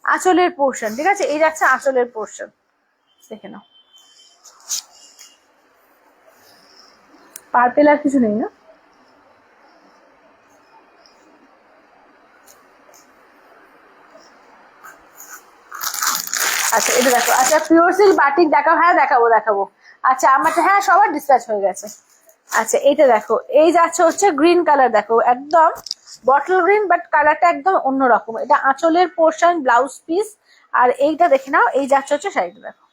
আঁচলের পোর্শন, ঠিক আছে, এই যাচ্ছে আঁচলের পোর্শন, দেখে নাও। পার্পেল আর কিছু নেই না? আচ্ছা এটা দেখো, আচ্ছা পিওর সিল্ক বাটিক দেখাও, হ্যাঁ দেখাবো। আচ্ছা আমার, হ্যাঁ সবার ডিসপ্যাচ হয়ে গেছে। আচ্ছা এইটা দেখো, এই যাচ্ছে হচ্ছে গ্রিন কালার, দেখো একদম বটল গ্রিন, বাট কালারটা একদম অন্যরকম। এটা আঁচলের পোর্শন, ব্লাউজ পিস, আর এইটা দেখে নাও, এই যাচ্ছে হচ্ছে শাড়িটা, দেখো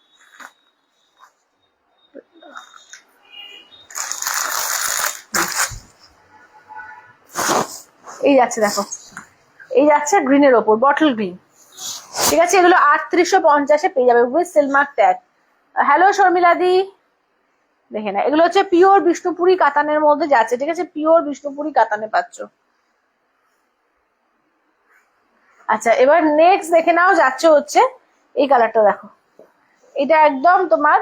এই যাচ্ছে, দেখো এই যাচ্ছে গ্রিনের ওপর, বটল গ্রিন, ঠিক আছে, এগুলো 3850 পেয়ে যাবে with silk mark tag. Hello Sharmila di, দেখে না, এগুলো হচ্ছে পিওর বিষ্ণুপুরি কাতানের মধ্যে যাচ্ছে, ঠিক আছে, পিওর বিষ্ণুপুরি কাতানে পাচ্ছ। আচ্ছা এবার নেক্সট দেখে নাও যাচ্ছে হচ্ছে এই কালারটা, দেখো এটা একদম তোমার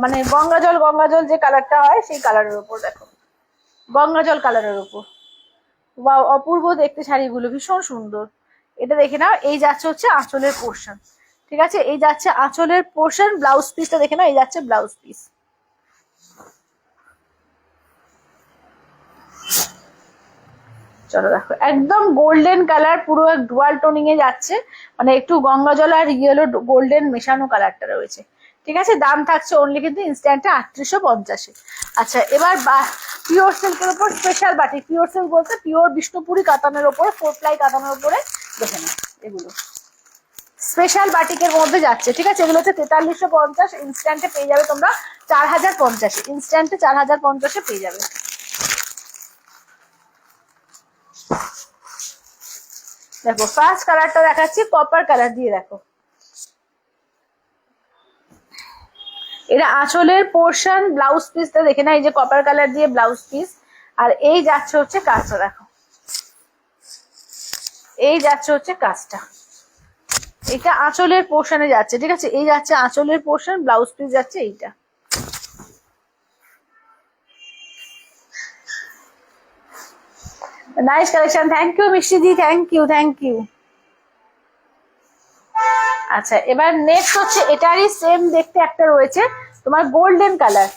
মানে গঙ্গা জল যে কালারটা হয় সেই কালারের উপর, দেখো গঙ্গা জল কালারের উপর, বা অপূর্ব দেখতে শাড়িগুলো, ভীষণ সুন্দর। এটা দেখে নাও, এই যাচ্ছে হচ্ছে আঁচলের পোর্শন, ঠিক আছে, এই যাচ্ছে আঁচলের পোর্শন, ব্লাউজ পিসটা দেখে নাও, এই যাচ্ছে ব্লাউজ পিস। চলো দেখো একদম গোল্ডেন কালার, পুরো ডুয়াল টোনিং এ যাচ্ছে, মানে একটু গঙ্গা জল আর ইয়েলো গোল্ডেন মেশানো কালারটা রয়েছে, ঠিক আছে, দাম থাকছে অনলি কিন্তু ইনস্ট্যান্টে 3850। আচ্ছা এবার পিওর সিল্কের উপর স্পেশাল বাটিক, পিওর সিল্ক বলতে পিওর বিষ্ণুপুরি কাতানের উপরে, 4 প্লাই কাতানের উপরে, দেখে নাও এগুলো স্পেশাল বাটিকের মধ্যে যাচ্ছে, ঠিক আছে, এগুলো হচ্ছে 4350, ইনস্ট্যান্টে পেয়ে যাবে তোমরা 4050, ইনস্ট্যান্টে 4050 পেয়ে যাবে। দেখো ফার্স্ট কালারটা দেখাচ্ছি, কপার কালার দিয়ে, দেখো এটা আঁচলের পোর্শন, ব্লাউজ পিসটা দেখে না, এই যে কপার কালার দিয়ে ব্লাউজ পিস, আর এই যাচ্ছে হচ্ছে কাজটা, দেখো এই যাচ্ছে হচ্ছে কাজটা, এটা আঁচলের পোর্শনে যাচ্ছে, ঠিক আছে, এই যাচ্ছে আঁচলের পোর্শন, ব্লাউজ পিস যাচ্ছে এইটা। নাইস কালেকশন, থ্যাংক ইউ মিষ্টি দি, থ্যাংক ইউ। আচ্ছা এবার নেক্সট হচ্ছে এটারই সেম দেখতে একটা রয়েছে তোমার গোল্ডেন কালার,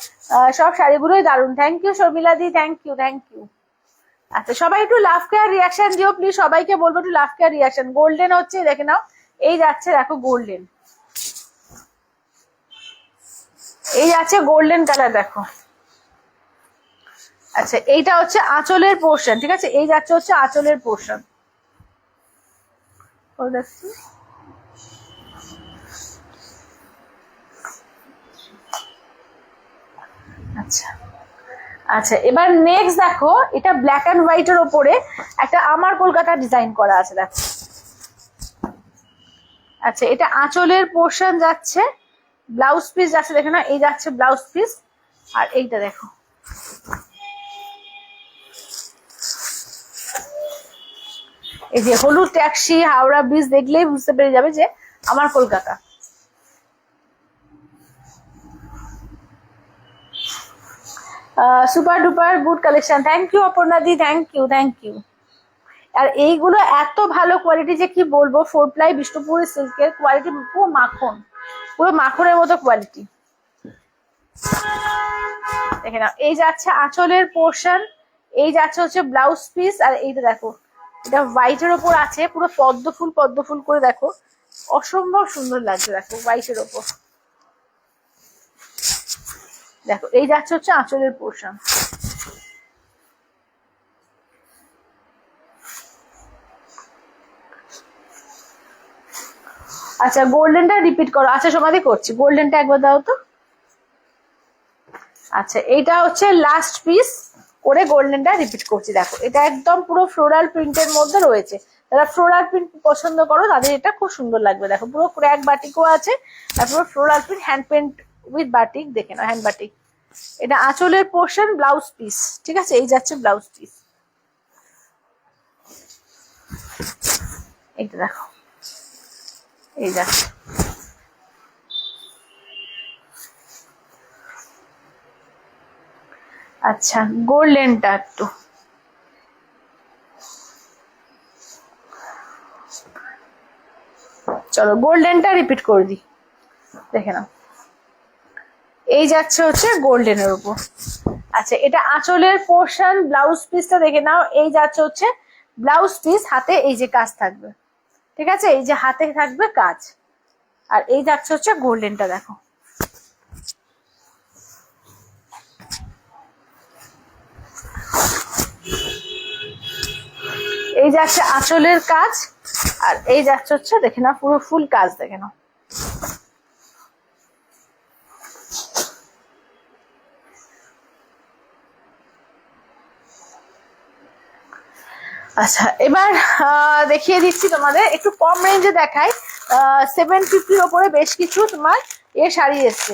সব শাড়িগুলোই দারুণ, thank you Sharmila di, thank you. আচ্ছা সবাই একটু লাভ কেয়ার রিয়াকশন দিও প্লিজ, সবাইকে বলবো একটু লাভ কেয়ার রিয়াকশন। গোল্ডেন হচ্ছে দেখে নাও, এই যাচ্ছে দেখো গোল্ডেন, এই যাচ্ছে গোল্ডেন কালার, দেখো। আচ্ছা এইটা হচ্ছে আঁচলের পোর্শন, ঠিক আছে, এই যাচ্ছে হচ্ছে আঁচলের পোর্শন, আচ্ছা আচ্ছা এবার নেক্সট দেখো, এটা ব্ল্যাক অ্যান্ড হোয়াইটের ওপরে একটা আমার কলকাতা ডিজাইন করা আছে, দেখো। আচ্ছা এটা আঁচলের পোর্শন যাচ্ছে, ব্লাউজ পিস যাচ্ছে, দেখে না, এই যাচ্ছে ব্লাউজ পিস, আর এইটা দেখো এই যে হলুদ ট্যাক্সি, হাওড়া ব্রিজ দেখলেই বুঝতে পেরে যাবে যে আমার Kolkata. Super duper good collection, thank you Aparna di, thank you. আর এইগুলো এত ভালো কোয়ালিটি যে কি বলবো, 4 প্লাই বিষ্ণুপুরি সিল্কের কোয়ালিটি পুরো মাখনের মতো কোয়ালিটি, দেখে নাও, এই যাচ্ছে আঁচলের পোর্শন, এই যাচ্ছে হচ্ছে ব্লাউজ পিস, আর এইটা দেখো এটা হোয়াইটের ওপর আছে, পুরো পদ্ম ফুল করে দেখো, অসম্ভব সুন্দর লাগছে দেখো হোয়াইটের ওপর। দেখো এই যাচ্ছে হচ্ছে আঁচলের পোর্শন। আচ্ছা গোল্ডেনটা রিপিট করো। আচ্ছা সমাধি করছি, গোল্ডেনটা একবার দাও তো। আচ্ছা এইটা হচ্ছে লাস্ট পিস করে গোল্ডেনটা রিপিট করছি। দেখো এটা একদম পুরো ফ্লোরাল প্রিন্টের মধ্যে রয়েছে, যারা ফ্লোরাল প্রিন্ট পছন্দ করো তাদের এটা খুব সুন্দর লাগবে। দেখো পুরো ক্র্যাক বাটিকও আছে, তারপর floral print hand paint with batik, দেখে নাও হ্যান্ড বাটিক। এটা আঁচলের পোর্শন, ব্লাউজ পিস, ঠিক আছে এই যাচ্ছে ব্লাউজ পিস। এইটা দেখো এই যাচ্ছে। আচ্ছা গোল্ডেনটা একটু চলো গোল্ডেনটা রিপিট করে দিই, দেখে নাও এই যাচ্ছে হচ্ছে গোল্ডেনের উপর। আচ্ছা এটা আঁচলের পোর্শন, ব্লাউজ পিসটা দেখে নাও, এই যাচ্ছে হচ্ছে ব্লাউজ পিস, হাতে এই যে কাজ থাকবে, ঠিক আছে এই যে হাতে থাকবে কাজ, আর এই যাচ্ছে হচ্ছে গোল্ডেনটা। দেখো এই যাচ্ছে আঁচলের কাজ, আর এই যাচ্ছে হচ্ছে দেখে নাও পুরো ফুল কাজ, দেখে নাও। আচ্ছা এবার দেখিয়ে দিচ্ছি তোমাদের, একটু কম রেঞ্জে দেখাই। 750-র ওপরে বেশ কিছু তোমার শাড়ি এসছে,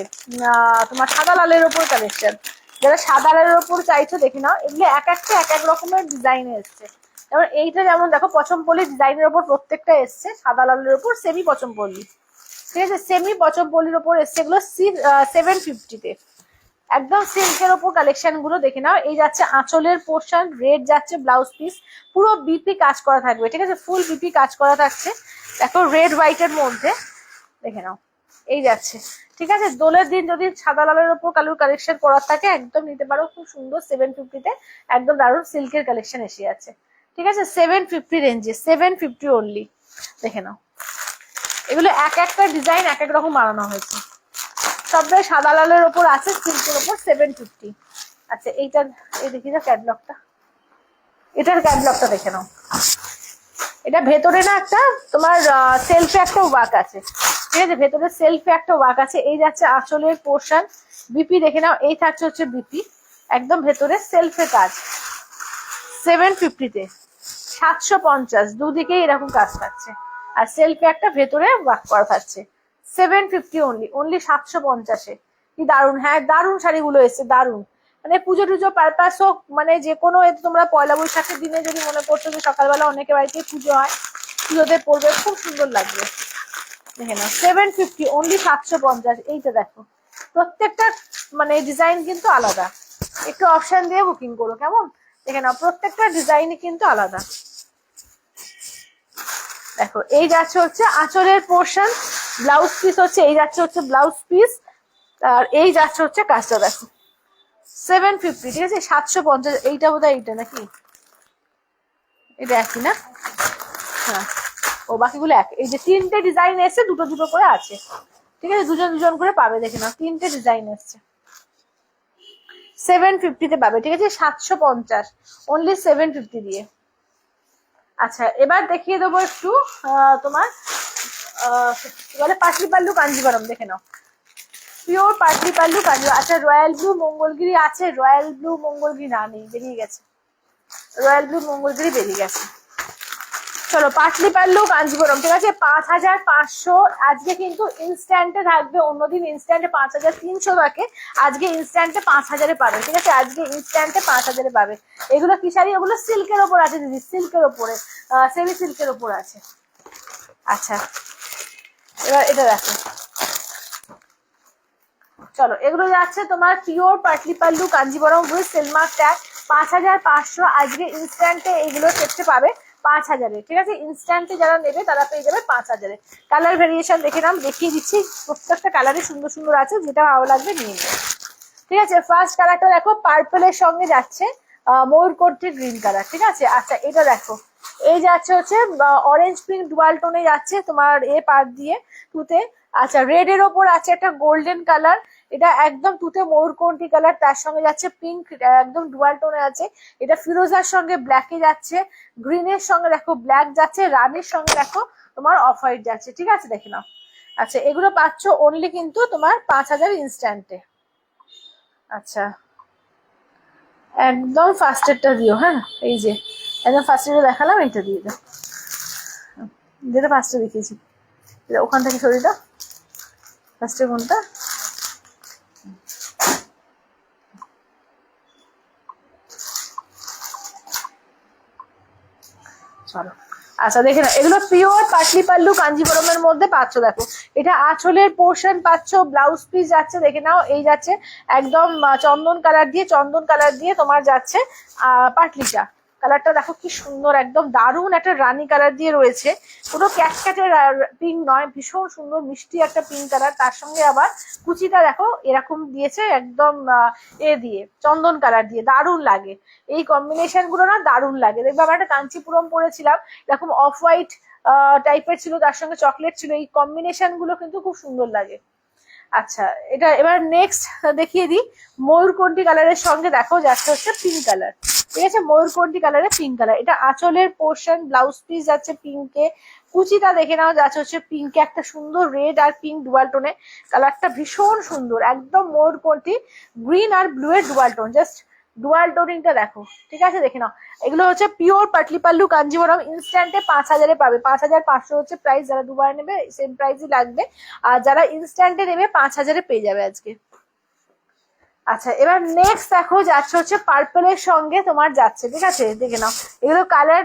তোমার সাদা লালের ওপর কালেকশন। যারা সাদা লালের ওপর চাইছো দেখে নাও, এগুলো এক একটা এক এক রকমের ডিজাইনে এসছে। যেমন এইটা যেমন দেখো পচমপল্লি ডিজাইনের ওপর প্রত্যেকটা এসছে, সাদা লালের ওপর সেমি পচমপল্লি, ঠিক আছে সেমি পচমপল্লির ওপর এসছে এগুলো 750-তে। একদম সিল্কের ওপর কালেকশন গুলো দেখে নাও। এই যাচ্ছে আঁচলের পোর্শন, রেড যাচ্ছে ব্লাউজ পিস, পুরো বিপি কাজ করা থাকবে, ঠিক আছে ফুল বিপি কাজ করা থাকছে। দেখো রেড হোয়াইটের মধ্যে, দেখে নাও এই যাচ্ছে, ঠিক আছে। দোলের দিন যদি সাদা লালের ওপর কালুর কালেকশন করার থাকে একদম নিতে পারো, খুব সুন্দর 750-তে একদম দারুণ সিল্কের কালেকশন এসে যাচ্ছে, ঠিক আছে 750 রেঞ্জে, 750 অনলি। দেখে নাও এগুলো এক একটা ডিজাইন এক এক রকম বানানো হয়েছে, সবটাই সাদা লালের ওপর আছে, সিল্কের ওপর 750। আচ্ছা এইটার এই দেখি না ক্যাটলগটা, এটার ক্যাটলগটা দেখে নাও। এটা ভেতরে না একটা তোমার সেলফে একটা ওয়ার্ক আছে, ঠিক আছে ভেতরে সেলফে একটা ওয়ার্ক আছে। এই যাচ্ছে আঁচলের পোর্শন, বিপি দেখে নাও, এই থাকছে হচ্ছে বিপি, একদম ভেতরে সেলফে কাজ, 750-তে 750, দুদিকেই এরকম কাজ থাকছে, আর সেলফে একটা ভেতরে ওয়ার্ক করা থাকছে। 750 অনলি, অনলি 750-এ। কি দারুন, হ্যাঁ দারুন শাড়িগুলো এসছে, দারুন। মানে পুজো টুজো পারপাস হোক, মানে যে কোনো তোমরা পয়লা বৈশাখের দিনে যদি মনে করছো যে সকালবেলা অনেকে বাড়িতে পুজো হয়, পুজোতে পড়বে, খুব সুন্দর লাগবে। দেখে নাও 750 অনলি, 750। এইটা দেখো প্রত্যেকটা মানে ডিজাইন কিন্তু আলাদা, একটু অপশন দিয়ে বুকিং করো কেমন। দেখে নাও প্রত্যেকটা ডিজাইনই কিন্তু আলাদা। দেখো এই যাচ্ছে হচ্ছে আঁচলের পোর্শন, ব্লাউজ পিস হচ্ছে এই যাচ্ছে হচ্ছে ব্লাউজ পিস, আর এই যাচ্ছে হচ্ছে কাজটা দেখো 750, ঠিক আছে 750। এইটা বোধহয় এইটা নাকি, এটা একই না, হ্যাঁ ও বাকিগুলো এক। এই যে তিনটে ডিজাইন এসছে, দুটো দুটো করে আছে, ঠিক আছে দুজন দুজন করে পাবে। দেখে নাও তিনটে ডিজাইন এসছে, 750-তে পাবে, ঠিক আছে 750 অনলি 750 দিয়ে। আচ্ছা এবার দেখিয়ে দেবো একটু তোমার বলে পাটলি পাল্লু কাঞ্জিবরম, দেখে নাও পিওর পাটলি পাল্লু কাঞ্জিবরম। আচ্ছা রয়্যাল ব্লু মঙ্গলগিরি আছে, রয়্যাল ব্লু মঙ্গলগিরি না নেই, বেরিয়ে গেছে, রয়্যাল ব্লু মঙ্গলগিরি বেরিয়ে গেছে। চলো পাটলি পাল্লু কাঞ্জিবরম, ঠিক আছে 5500। আজকে কিন্তু ইনস্ট্যান্টে থাকবে, অন্যদিন ইনস্ট্যান্টে 5300 থাকে, আজকে ইনস্ট্যান্টে 5000-এ পাবে, ঠিক আছে আজকে ইনস্ট্যান্টে 5000-এ পাবে। এগুলো কি শাড়ি, ওগুলো সিল্কের ওপর আছে দিদি, সিল্কের ওপরে সেমি সিল্কের ওপর আছে। আচ্ছা এবার এটা দেখো, চলো এগুলো যাচ্ছে তোমার pure Patli pallu Kanjeevaram with silk mark tag, 5500 আজকে ইনস্ট্যান্টে এগুলো সেটে পাবে 5000-এ, ঠিক আছে ইনস্ট্যান্টে যারা নেবে তারা পেয়ে যাবে 5000-এ। কালার ভেরিয়েশন দেখে নাম, দেখিয়ে দিচ্ছি প্রত্যেকটা কালারই সুন্দর সুন্দর আছে, যেটা ভালো লাগবে নিয়ে নেবে, ঠিক আছে। ফার্স্ট কালারটা দেখো পার্পলের সঙ্গে যাচ্ছে ময়ূরকণ্ঠী গ্রিন কালার, ঠিক আছে। আচ্ছা এটা দেখো এই যাচ্ছে হচ্ছে অরেঞ্জ পিঙ্ক ডুয়াল টোনে যাচ্ছে তোমার এ পার্ট দিয়ে তুতে। আচ্ছা, রেড এর ওপর আছে একটা গোল্ডেন কালার, এটা একদম তুতে ময়ূরকণ্ঠী কালার, তার সঙ্গে যাচ্ছে পিঙ্ক একদম ডুয়াল টোনে আছে। এটা ফিরোজার সঙ্গে ব্ল্যাকে যাচ্ছে, গ্রিনের সঙ্গে দেখো ব্ল্যাক যাচ্ছে, রানির সঙ্গে দেখো তোমার অফ হোয়াইট যাচ্ছে। ঠিক আছে, দেখে নাও। আচ্ছা, এগুলো পাচ্ছ অনলি কিন্তু তোমার 5000 ইনস্ট্যান্টে। আচ্ছা, একদম ফার্স্টেরটা দিও, হ্যাঁ এই যে একদম ফার্স্টেরটা দেখালাম, এটা দিয়ে দাও, যেটা ফার্স্টে দেখিয়েছি। ওখান থেকে শরীরটা ফার্স্টে কোনটা? চলো। আচ্ছা, দেখে না, এগুলো পিওর পাটলি পাল্লু কাঞ্জিবরমের মধ্যে পাচ্ছ। দেখো, এটা আঁচলের পোর্শন পাচ্ছ, ব্লাউজ পিস যাচ্ছে, দেখে নাও। এই যাচ্ছে একদম চন্দন কালার দিয়ে তোমার যাচ্ছে পাটলিটা। কালারটা দেখো কি সুন্দর, একদম দারুণ একটা রানী কালার দিয়ে রয়েছে। পুরো ক্যাটক্যাটের পিঙ্ক নয়, ভীষণ সুন্দর মিষ্টি একটা পিঙ্ক কালার। তার সঙ্গে আবার কুচিটা দেখো এরকম দিয়েছে, একদম দিয়ে চন্দন কালার দিয়ে, দারুণ লাগে। এই কম্বিনেশন গুলো না দারুণ লাগে। দেখবে আমরা একটা কাঞ্চিপুরম পরেছিলাম, এরকম অফ হোয়াইট টাইপের ছিল, তার সঙ্গে চকলেট ছিল, এই কম্বিনেশন গুলো কিন্তু খুব সুন্দর লাগে। আচ্ছা, এটা এবার নেক্সট দেখিয়ে দিই। ময়ূরকণ্ঠী কালারের সঙ্গে দেখো যাচ্ছে হচ্ছে পিঙ্ক কালার। ঠিক আছে, ময়ূরকণ্ঠী কালারের পিঙ্ক কালার, এটা আঁচলের পোর্শন, ব্লাউজ পিস যাচ্ছে পিঙ্কে, কুচিটা দেখে নাও যাচ্ছে হচ্ছে পিঙ্কে, একটা সুন্দর রেড আর পিঙ্ক ডুয়াল টোনে। কালারটা ভীষণ সুন্দর, একদম ময়ূরকণ্ঠী গ্রিন আর ব্লু এর ডুয়াল টোন, জাস্ট ডুয়াল টোনিংটা দেখো। ঠিক আছে, দেখে নাও। এগুলো হচ্ছে পিওর পাটলি পাল্লু কাঞ্জিভরম, ইনস্ট্যান্টে 5000-এ পাবে। 5500 হচ্ছে প্রাইস, যারা দুবার নেবে সেম প্রাইসই লাগবে, আর যারা ইনস্ট্যান্টে নেবে 5000-এ পেয়ে যাবে আজকে। আচ্ছা, এবার নেক্সট দেখো যাচ্ছে হচ্ছে পার্পেলের সঙ্গে তোমার যাচ্ছে। ঠিক আছে, দেখে নাও। এগুলো কালার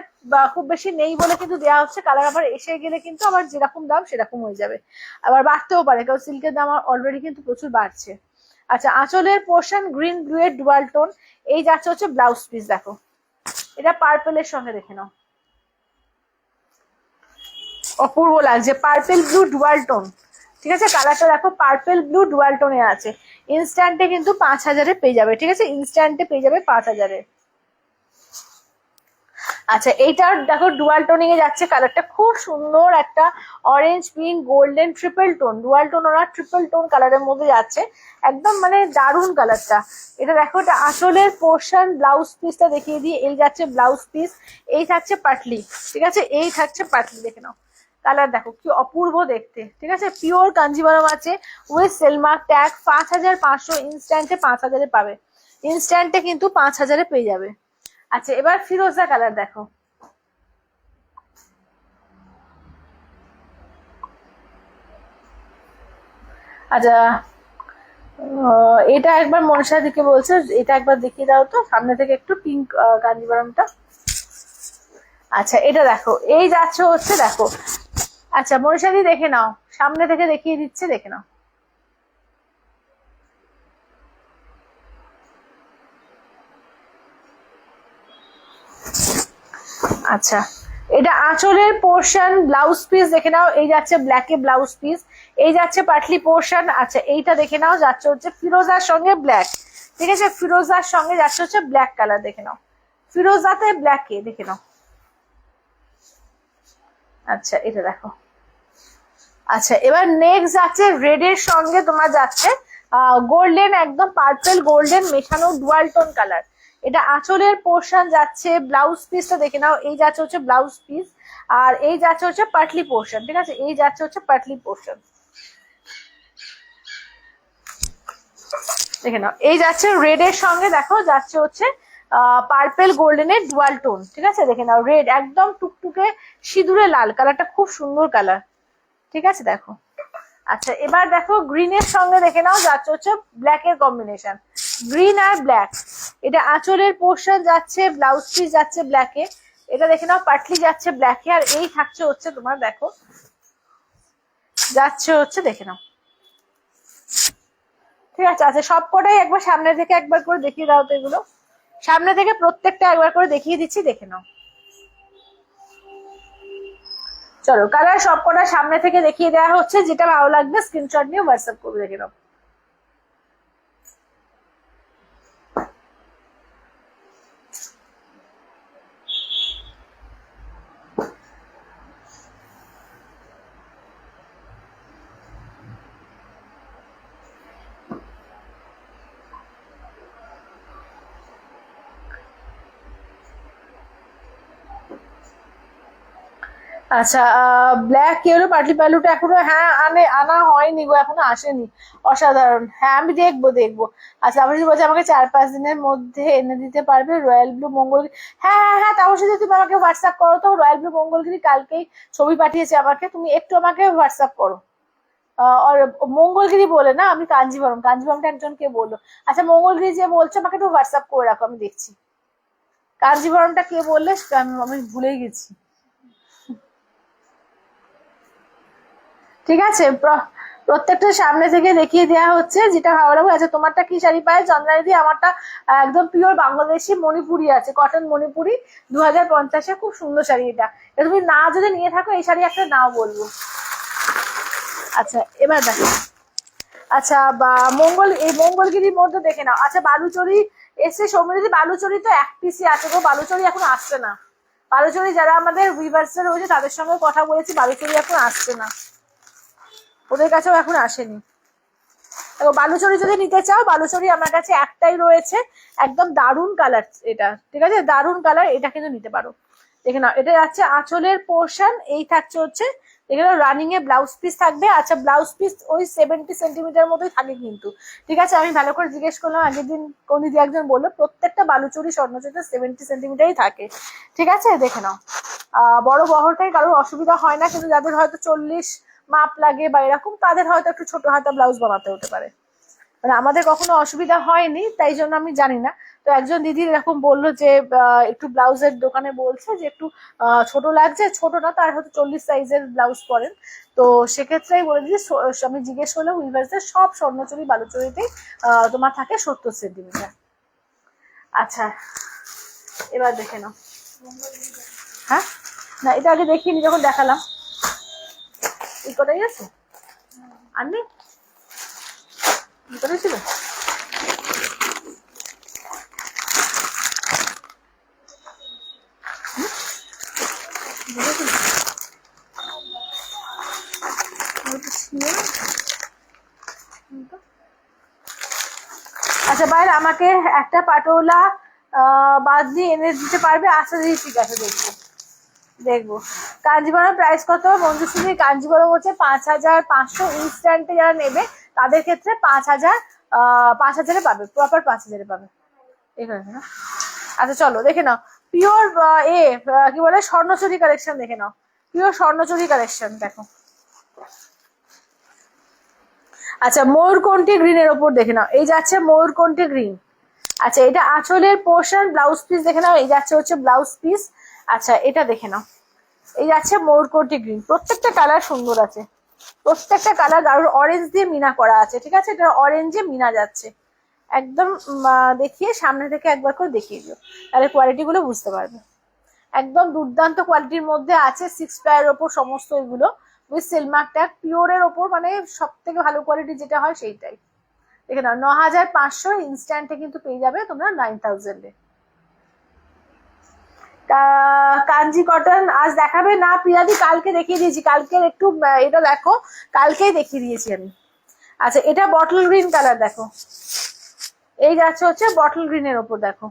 খুব বেশি নেই বলে কিন্তু দেওয়া হচ্ছে, কালার আবার এসে গেলে কিন্তু আবার যেরকম দাম সেরকম হয়ে যাবে, আবার বাড়তেও পারে, কারণ সিল্কের দাম অলরেডি কিন্তু প্রচুর বাড়ছে। আচ্ছা, আঁচলের পোর্শন গ্রিন ব্লু এর ডুয়াল টোন, এই যাচ্ছে হচ্ছে ব্লাউজ পিস দেখো, এটা পার্পেলের সঙ্গে দেখে নাও, অপূর্ব লাগছে, পার্পেল ব্লু ডুয়াল টোন। ঠিক আছে, কালারটা দেখো পার্পেল ব্লু ডুয়াল টোনে আছে। ইনস্ট্যান্টে কিন্তু 5000-এ পেয়ে যাবে। ঠিক আছে, ইনস্ট্যান্টে পেয়ে যাবে 5000-এ। আচ্ছা, এইটার দেখো ডুয়াল টোনিং এ যাচ্ছে, কালারটা খুব সুন্দর, একটা orange pink golden triple tone, dual tone ওরা ট্রিপল টোন কালারের মধ্যে যাচ্ছে, একদম মানে দারুণ কালারটা। এটা দেখো, এটা আঁচলের পোর্শন, ব্লাউজ পিসটা দেখিয়ে দিই। এই যাচ্ছে ব্লাউজ পিস, এই থাকছে পাটলি। ঠিক আছে, এই থাকছে পাটলি, দেখে নাও। কালার দেখো কি অপূর্ব দেখতে। ঠিক আছে, পিওর কাঞ্জিভারম আছে উইথ সেলমার্ক ট্যাগ, 5500, ইনস্ট্যান্টে 5000-এ পাবে। ইনস্ট্যান্টে কিন্তু 5000-এ পেয়ে যাবে। আচ্ছা, এবার ফিরোজা কালার দেখো। আচ্ছা, এটা একবার মনসা দিকে বলছে, এটা একবার দেখিয়ে দাও তো সামনে থেকে একটু, পিঙ্ক কাঞ্জিভারমটা। আচ্ছা, এটা দেখো, এই যাচ্ছে হচ্ছে দেখো। আচ্ছা, মনসা দি দেখে নাও, সামনে থেকে দেখিয়ে দিচ্ছে, দেখে নাও। আচ্ছা, এটা আঁচলের পোর্শন, ব্লাউজ পিস দেখে নাও, এই যাচ্ছে ব্ল্যাকে ব্লাউজ পিস, এই যাচ্ছে পাটলি পোর্শন। আচ্ছা, এইটা দেখে নাও যাচ্ছে হচ্ছে ফিরোজার সঙ্গে ব্ল্যাক। ঠিক আছে, ফিরোজার সঙ্গে যাচ্ছে হচ্ছে ব্ল্যাক কালার, দেখে নাও, ফিরোজাতে ব্ল্যাকে, দেখে নাও। আচ্ছা, এটা দেখো। আচ্ছা, এবার নেক্সট যাচ্ছে রেড এর সঙ্গে তোমার যাচ্ছে গোল্ডেন, একদম পার্পেল গোল্ডেন মেশানো ডুয়াল টোন কালার। এটা আঁচলের পোর্শন যাচ্ছে, ব্লাউজ পিসটা দেখে নাও, এই যাচ্ছে হচ্ছে ব্লাউজ পিস, আর এই যাচ্ছে হচ্ছে পাটলি পোর্শন। ঠিক আছে, এই যাচ্ছে হচ্ছে পাটলি পোর্শন, দেখে নাও। এই যাচ্ছে রেড এর সঙ্গে দেখো যাচ্ছে হচ্ছে পার্পেল গোল্ডেনের ডুয়াল টোন। ঠিক আছে, দেখে নাও, রেড একদম টুকটুকে সিঁদুরে লাল, কালারটা খুব সুন্দর কালার। ঠিক আছে, দেখো। আচ্ছা, এবার দেখো গ্রিনের সঙ্গে দেখে নাও যাচ্ছে হচ্ছে ব্ল্যাক এর কম্বিনেশন, গ্রিন আর ব্ল্যাক। এটা আঁচলের পোর্শন যাচ্ছে, ব্লাউজ পিস যাচ্ছে ব্ল্যাকে, এটা দেখে নাও পাটলি যাচ্ছে ব্ল্যাকে, আর এই থাকছে হচ্ছে তোমার দেখো যাচ্ছে হচ্ছে, দেখে নাও। ঠিক আছে। আচ্ছা, সবকটাই একবার সামনে থেকে একবার করে দেখিয়ে দাও তো, এগুলো সামনে থেকে প্রত্যেকটা একবার করে দেখিয়ে দিচ্ছি, দেখে নাও। চলো, কালার সবকটা সামনে থেকে দেখিয়ে দেওয়া হচ্ছে, যেটা ভালো লাগবে স্ক্রিনশট নিয়ে হোয়াটসঅ্যাপ করে দেখে নাও। আচ্ছা, ব্ল্যাক ইয়েলো পার্টি প্যালুটা এখনো হ্যাঁ আনা হয়নি গো, এখনো আসেনি। অসাধারণ, হ্যাঁ আমি দেখবো দেখবো। আচ্ছা তাপসী বলছে আমাকে 4-5 দিনের মধ্যে এনে দিতে পারবে রয়্যাল ব্লু মঙ্গলগিরি। হ্যাঁ হ্যাঁ হ্যাঁ তাপসী, তুমি আমাকে হোয়াটসঅ্যাপ করো তো, রয়্যাল ব্লু মঙ্গলগিরি কালকেই ছবি পাঠিয়েছে আমাকে, তুমি একটু আমাকে হোয়াটসঅ্যাপ করো। আর মঙ্গলগিরি বলে না, আমি কাঞ্জিভরম, কাঞ্জিভরমটা একজনকে বললো। আচ্ছা মঙ্গলগিরি যে বলছো আমাকে একটু হোয়াটসঅ্যাপ করে রাখো, আমি দেখছি। কাঞ্জিভরমটা কে বললে আমি ভুলেই গেছি। ঠিক আছে, প্রত্যেকটা সামনে থেকে দেখিয়ে দেওয়া হচ্ছে যেটা ভালো লাগবে। আচ্ছা তোমারটা কি শাড়ি পায় চন্দ্রানী? আমারটা একদম পিওর বাংলাদেশি মণিপুরি আছে, কটন মণিপুরি, 2050-এ, খুব সুন্দর শাড়ি এটা। এটা তুমি না যদি নিয়ে থাকো এই শাড়ি একটা নাও বলবো। আচ্ছা এবার দেখো, আচ্ছা বা এই মঙ্গলগিরির মধ্যে দেখে নাও। আচ্ছা বালুচরি এসে সৌমিদি, বালুচরি তো এক পিসি আছে গো, বালুচরি এখন আসছে না। বালুচরি যারা আমাদের ভিউয়ার্সরা রয়েছে তাদের সঙ্গে কথা বলেছি, বালুচরি এখন আসছে না, ওদের কাছেও এখন আসেনি। দেখো বালুচরি যদি নিতে চাও, বালুচরি আমার কাছে একটাই রয়েছে, একদম দারুন কালার এটা, ঠিক আছে দারুন কালার, এটা কিন্তু নিতে পারো। দেখে নাও, এটা যাচ্ছে আঁচলের পোর্শন, এই থাকছে হচ্ছে দেখে নাও রানিং এ ব্লাউজ পিস থাকবে। আচ্ছা ব্লাউজ পিস ওই 70 সেন্টিমিটার মতোই থাকে কিন্তু, ঠিক আছে। আমি ভালো করে জিজ্ঞেস করলাম আগের দিন, কোন দিদি একজন বললো প্রত্যেকটা বালুচরি স্বর্ণচরিতে 70 সেন্টিমিটারই থাকে, ঠিক আছে। দেখে নাও, বড় বহরটাই কারোর অসুবিধা হয় না, কিন্তু যাদের হয়তো 40 মাপ লাগে বা এরকম, তাদের হয়তো একটু ছোট হাতা ব্লাউজ বানাতে হতে পারে। মানে আমাদের কখনো অসুবিধা হয়নি, তাই জন্য আমি জানি না। তো একজন দিদি এরকম বললো যে একটু ব্লাউজের দোকানে বলছে যে একটু ছোট লাগছে, ছোট না, তার হয়তো 40 সাইজের ব্লাউজ পরেন। তো সেক্ষেত্রে বলে দিদি, আমি জিজ্ঞেস করলাম উইভার্সের সব স্বর্ণচুরি বালুচুরিতেই তোমার থাকে 70 সেন্টিমিটার। আচ্ছা এবার দেখে নাও। হ্যাঁ না, এটা আগে দেখিনি, যখন দেখালাম এই কটাই আছে, আর নেই, এই কটাই ছিল। আচ্ছা বাইরে আমাকে একটা পাটোলা বাদ দিয়ে এনে দিতে পারবে? আচ্ছা দিদি ঠিক আছে, দেখবো দেখবো। কাঞ্জিবরম প্রাইস কত মঞ্জুশ্রী? কাঞ্জিবরম হচ্ছে 5500, ইনস্ট্যান্টে যারা নেবে তাদের ক্ষেত্রে 5000, 5000-এ পাবে, প্রপার 5000-এ পাবে এখানে না। আচ্ছা চলো দেখে নাও, পিওর কি বলে স্বর্ণচুরি কালেকশন দেখে নাও, পিওর স্বর্ণচুরি কালেকশন দেখো। আচ্ছা ময়ূরকণ্ঠী গ্রিনের ওপর দেখে নাও, এই যাচ্ছে ময়ূরকণ্ঠী গ্রিন। আচ্ছা এটা আঁচলের পোর্শন, ব্লাউজ পিস দেখে নাও, এই যাচ্ছে হচ্ছে ব্লাউজ পিস। আচ্ছা এটা দেখে নাও, এই যাচ্ছে ময়ূরকণ্ঠী গ্রিন, প্রত্যেকটা কালার সুন্দর আছে, প্রত্যেকটা কালার দারুণ, অরেঞ্জ দিয়ে মিনা করা আছে, ঠিক আছে। এটা অরেঞ্জে মিনা যাচ্ছে একদম। দেখিয়ে সামনে থেকে একবার করে দেখিয়ে দিও, তাহলে কোয়ালিটি গুলো বুঝতে পারবে। একদম দুর্দান্ত কোয়ালিটির মধ্যে আছে, 6 প্যার ওপর সমস্ত এগুলো, উইথ সিলমার্ক ট্যাগ, পিওরের ওপর, মানে সব থেকে ভালো কোয়ালিটি যেটা হয় সেইটাই। দেখে নাও 9500, ইনস্ট্যান্টে কিন্তু পেয়ে যাবে তোমরা 9000-এ। কাঞ্জি কটন আজ দেখাবে না প্রিয়াদি? কালকে দেখিয়ে দিয়েছি, কালকের একটু এটা দেখো, কালকেই দেখিয়ে দিয়েছি আমি। আচ্ছা এটা বটল গ্রিন কালার দেখো, এই যাচ্ছে হচ্ছে বটল গ্রিনের ওপর দেখো,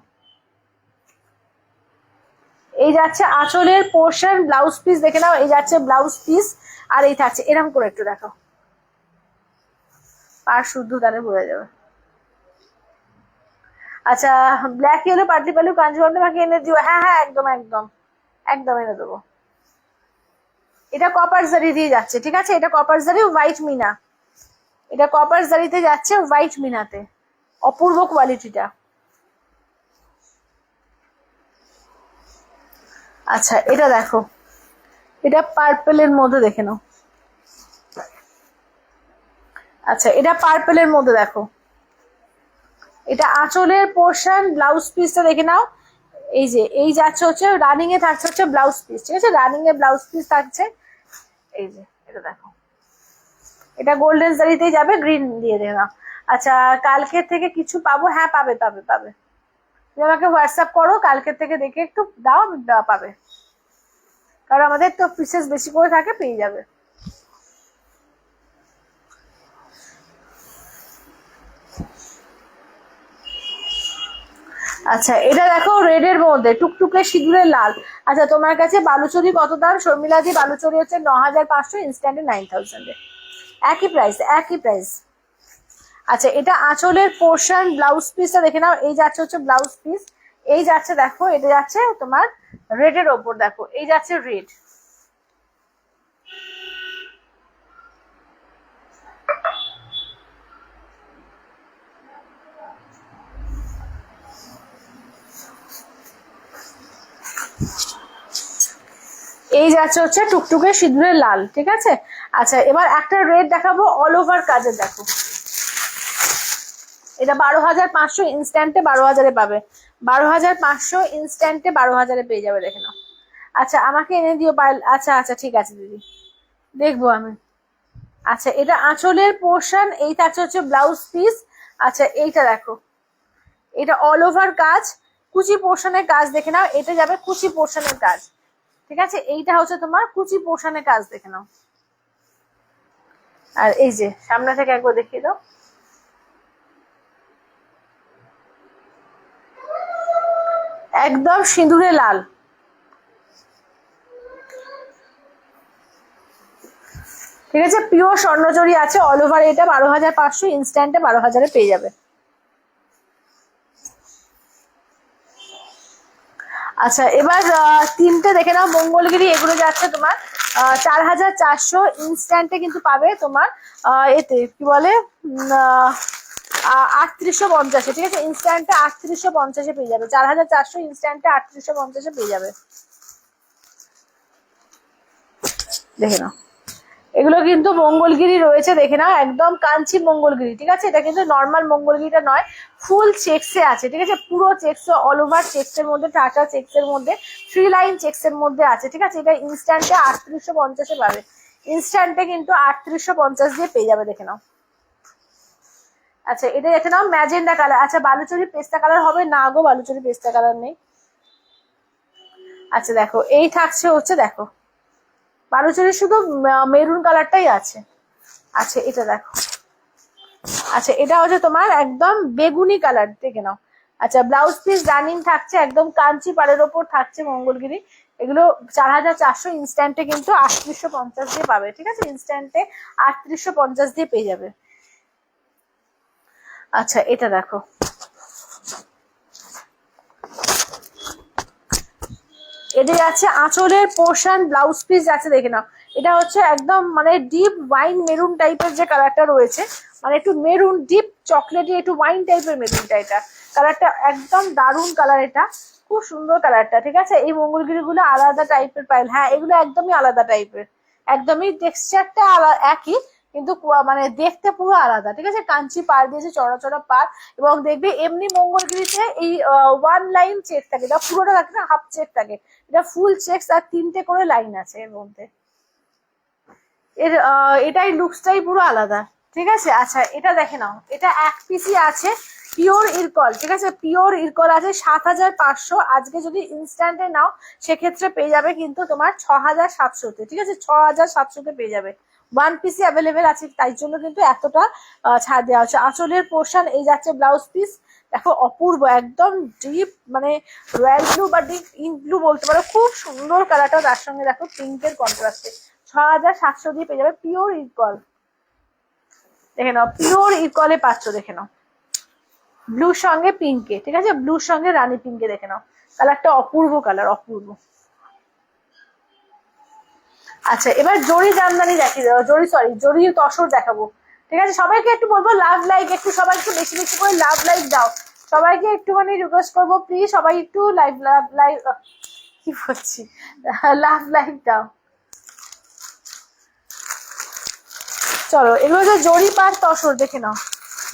এই যাচ্ছে আঁচলের পোর্শন, ব্লাউজ পিস দেখে নাও, এই যাচ্ছে ব্লাউজ পিস, আর এই থাকছে এরকম করে একটু দেখো, পার শুদ্ধ তাহলে বোঝা যাবে। আচ্ছা ব্ল্যাক ইয়েলো পার্টি প্যালু কাঞ্জিবরমটা আমাকে এনে দিও, হ্যাঁ হ্যাঁ একদম একদম একদম এনে দেবো। এটা কপার জারি দিয়ে যাচ্ছে, ঠিক আছে, এটা কপার জারি হোয়াইট মিনা, এটা কপার জারিতে যাচ্ছে হোয়াইট মিনাতে, অপূর্ব কোয়ালিটিটা। আচ্ছা এটা দেখো, এটা পার্পেলের মধ্যে দেখে নাও। আচ্ছা এটা পার্পেলের মধ্যে দেখো, এটা আঁচলের পোর্শন, ব্লাউজ পিসটা দেখে নাও, এই যে এই যাচ্ছে হচ্ছে রানিং এ থাকছে হচ্ছে ব্লাউজ পিস, ঠিক আছে, রানিং এ ব্লাউজ পিস থাকছে, এই যে এটা দেখো, এটা গোল্ডেন জারিতেই যাবে, গ্রিন দিয়ে দেনা। আচ্ছা কালকের থেকে কিছু পাবো? হ্যাঁ পাবে পাবে পাবে, তুমি আমাকে হোয়াটসঅ্যাপ করো, কালকের থেকে দেখে একটু দাও, পাবে, কারণ আমাদের তো পিসেস বেশি করে থাকে, পেয়ে যাবে। আচ্ছা এটা দেখো রেড এর মধ্যে টুকটুকে সিঁদুরের লাল। আচ্ছা তোমার কাছে বালুচরি কত দাম? শর্মিলাজি বালুচরি হচ্ছে 9500, ইনস্ট্যান্টে 9000। একই প্রাইস, একই প্রাইস। আচ্ছা এটা আঁচলের পোর্শন, ব্লাউজ পিসটা দেখে নাও। এই যাচ্ছে হচ্ছে ব্লাউজ পিস, এই যাচ্ছে দেখো, এটা যাচ্ছে তোমার রেড এর ওপর, দেখো এই যাচ্ছে রেড। এই যাচ্ছে হচ্ছে টুকটুকে সিঁদুরের লাল, ঠিক আছে। আচ্ছা এবার একটা রেড দেখাবো অল ওভার কাজের, দেখো এটা 12500, ইনস্ট্যান্টে 12000-এ পাবে। 12500 ইনস্ট্যান্টে 12000-এ পেয়ে যাবে, দেখে নাও। আচ্ছা আমাকে এনে দিও পায়েল। আচ্ছা আচ্ছা ঠিক আছে দিদি, দেখবো আমি। আচ্ছা এটা আঁচলের পোর্শন, এই থাকছে হচ্ছে ব্লাউজ পিস। আচ্ছা এইটা দেখো, এটা অল ওভার কাজ, কুচি পোর্শনের কাজ, দেখে নাও। এটা যাবে কুচি পোর্শনের কাজ, ঠিক আছে। এইটা হচ্ছে তোমার কুচি পোর্শনের কাজ, দেখে নাও। আর এই যে সামনে থেকে একবার দেখিয়ে দাও, একদম সিঁদুরে লাল, ঠিক আছে। পিওর স্বর্ণজরি আছে অল ওভার, এটা 12500, ইনস্ট্যান্টে 12000-এ পেয়ে যাবে। আচ্ছা এবার তিনটে দেখে নাও মঙ্গলগিরি, এগুলো যাচ্ছে তোমার 4400, ইনস্ট্যান্টে কিন্তু পাবে তোমার এতে কি বলে 3850, ঠিক আছে। ইনস্ট্যান্টে 3850-এ পেয়ে যাবে, 4400 ইনস্ট্যান্টে 3850-এ পেয়ে যাবে, দেখে নাও। এগুলো কিন্তু মঙ্গলগিরি রয়েছে, দেখে নাও, একদম কাঞ্চি মঙ্গলগিরি, ঠিক আছে। এটা কিন্তু নর্মাল মঙ্গলগিরিটা নয়, ফুল চেক্সে আছে, ঠিক আছে। পুরো চেক্স, অল ওভার চেক্সের মধ্যে, টাটা চেক্সের মধ্যে, 3 লাইন চেক্সের মধ্যে আছে, ঠিক আছে। এটা ইনস্ট্যান্টে 3850-এ পাবে, ইনস্ট্যান্টে কিন্তু 3850 দিয়ে পেয়ে যাবে, দেখে নাও। আচ্ছা এটা দেখে নাও ম্যাজেন্ডা কালার। আচ্ছা বালুচরি পেস্তা কালার হবে না গো, বালুচরি পেস্তা কালার নেই। আচ্ছা দেখো এই থাকছে হচ্ছে, দেখো বালুচরি শুধু মেরুন কালারটাই আছে। আচ্ছা এটা দেখো, আচ্ছা এটা হচ্ছে তোমার একদম বেগুনি কালার, দেখে নাও। আচ্ছা ব্লাউজ পিস রানিং থাকছে, একদম কাঞ্চি পাড়ের ওপর থাকছে মঙ্গলগিরি। এগুলো 4400, ইনস্ট্যান্টে কিন্তু 3850 দিয়ে পাবে, ঠিক আছে। ইনস্ট্যান্টে 3850 দিয়ে পেয়ে যাবে। আচ্ছা এটা দেখো, এটা যাচ্ছে আঁচলের পোর্শন, ব্লাউজ পিস যাচ্ছে, দেখে নাও। এটা হচ্ছে একদম মানে ডিপ ওয়াইন মেরুন টাইপের যে কালারটা রয়েছে, মানে একটু মেরুন ডিপ চকলেটি, একটু ওয়াইন টাইপের মেরুনটা, এটা কালারটা একদম দারুণ কালার, এটা খুব সুন্দর কালারটা, ঠিক আছে। এই মঙ্গলগিরি গুলো আলাদা টাইপের পাইল, হ্যাঁ এগুলো একদমই আলাদা টাইপের, একদমই টেক্সচারটা একই, কিন্তু মানে দেখতে পুরো আলাদা, ঠিক আছে। কাঞ্চি পাড় দিয়েছে, চড়া চড়া পাড়, এবং দেখবে এমনি মঙ্গলগিরিতে এই 1 লাইন চেক থাকে, এটা পুরোটা থাকে না, হাফ চেক থাকে। এটা ফুল চেকস আর 3টে করে লাইন আছে এর মধ্যে। এর এটাই লুকসটাই পুরো আলাদা, ঠিক আছে। আচ্ছা এটা দেখে নাও, এটা এক পিসি আছে, পিওর ইরকল, ঠিক আছে। পিওর ইরকল আছে 7500, আজকে যদি ইনস্ট্যান্টে নাও সেক্ষেত্রে পেয়ে যাবে কিন্তু তোমার 6700-তে, ঠিক আছে। 6700-তে পেয়ে যাবে, 1 পিসি অ্যাভেলেবেল আছে, তাই জন্য কিন্তু এতটা ছাড় দেওয়া হচ্ছে। আঁচলের পোর্শন, এই যাচ্ছে ব্লাউজ পিস, দেখো অপূর্ব, একদম ডিপ মানে রয়্যাল ব্লু বা ডিপ ইঙ্ক ব্লু বলতে পারো, খুব সুন্দর কালারটা। তার সঙ্গে দেখো পিঙ্কের কন্ট্রাস্টে 6700 দিয়ে পেয়ে যাবে, পিওর ইরকল, দেখে নাও। পিওর ইরকলে পাচ্ছ, দেখে নাও, ব্লুর সঙ্গে পিঙ্কে, ঠিক আছে। ব্লুর সঙ্গে রানী পিঙ্কে, দেখে নাও কালারটা, অপূর্ব কালার, অপূর্ব। আচ্ছা এবার জরি জামদানি দেখিয়ে দেবো, জরি তসর দেখাবো, ঠিক আছে। সবাইকে একটু বলবো লাভ লাইক, একটু সবাই একটু বেশি বেশি করে লাভ লাইক দাও, সবাইকে একটুখানি রিকোয়েস্ট করবো প্লিজ, সবাই একটু লাইভ কি করছি, লাভ লাইক দাও। চলো এগুলো যে জরি পার তসর, দেখে নাও,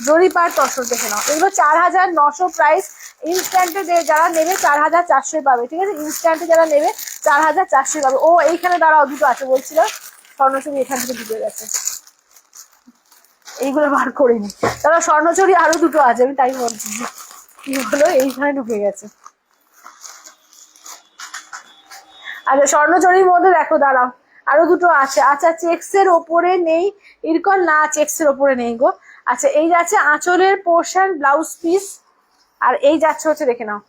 জরি পার তসর, দেখে নাও। এগুলো 4900 প্রাইস, ইনস্ট্যান্টে যারা নেবে 4400 পাবে, ঠিক আছে। ইনস্ট্যান্টে যারা নেবে 4400 পাবে। ও এইখানে দাঁড়াও, দুটো আছে বলছিলাম, স্বর্ণচুরি এখান থেকে ঢুকে গেছে, এইগুলো বার করিনি, তারা স্বর্ণচুরি আরো দুটো আছে, আমি তাই বলছি কি হলো, এইখানে ঢুকে গেছে। আচ্ছা স্বর্ণচুরির মধ্যে দেখো, দাঁড়াও আরো দুটো আছে। আচ্ছা চেক্স এর ওপরে নেই ইরকল, না চেক্স এর ওপরে নেই গো। আচ্ছা এই যাচ্ছে আঁচলের পোর্শন, ব্লাউজ পিস, আর এই যাচ্ছে হচ্ছে দেখে নাও,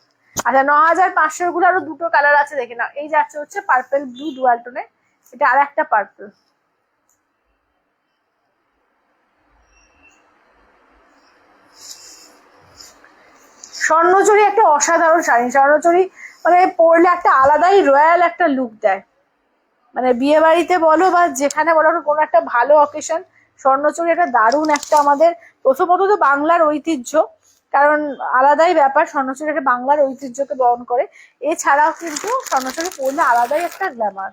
আচ্ছা 9500 গুলো আরো দুটো কালার আছে দেখে নাও। এই যাচ্ছে হচ্ছে পার্পল ব্লু ডুয়াল টোনে, এটা আর একটা পার্পল। স্বর্ণচুরি একটা অসাধারণ শাড়ি, স্বর্ণচুরি মানে পরলে একটা আলাদাই রয়্যাল একটা লুক দেয়, মানে বিয়ে বাড়িতে বলো বা যেখানে বলো কোনো একটা ভালো অকেশন, স্বর্ণচুরি একটা দারুণ একটা আমাদের প্রথমত তো বাংলার ঐতিহ্য, কারণ আলাদাই ব্যাপার, স্বর্ণচুরি একটা বাংলার ঐতিহ্যকে বহন করে। এছাড়াও কিন্তু স্বর্ণচুরি পরলে আলাদাই একটা গ্ল্যামার।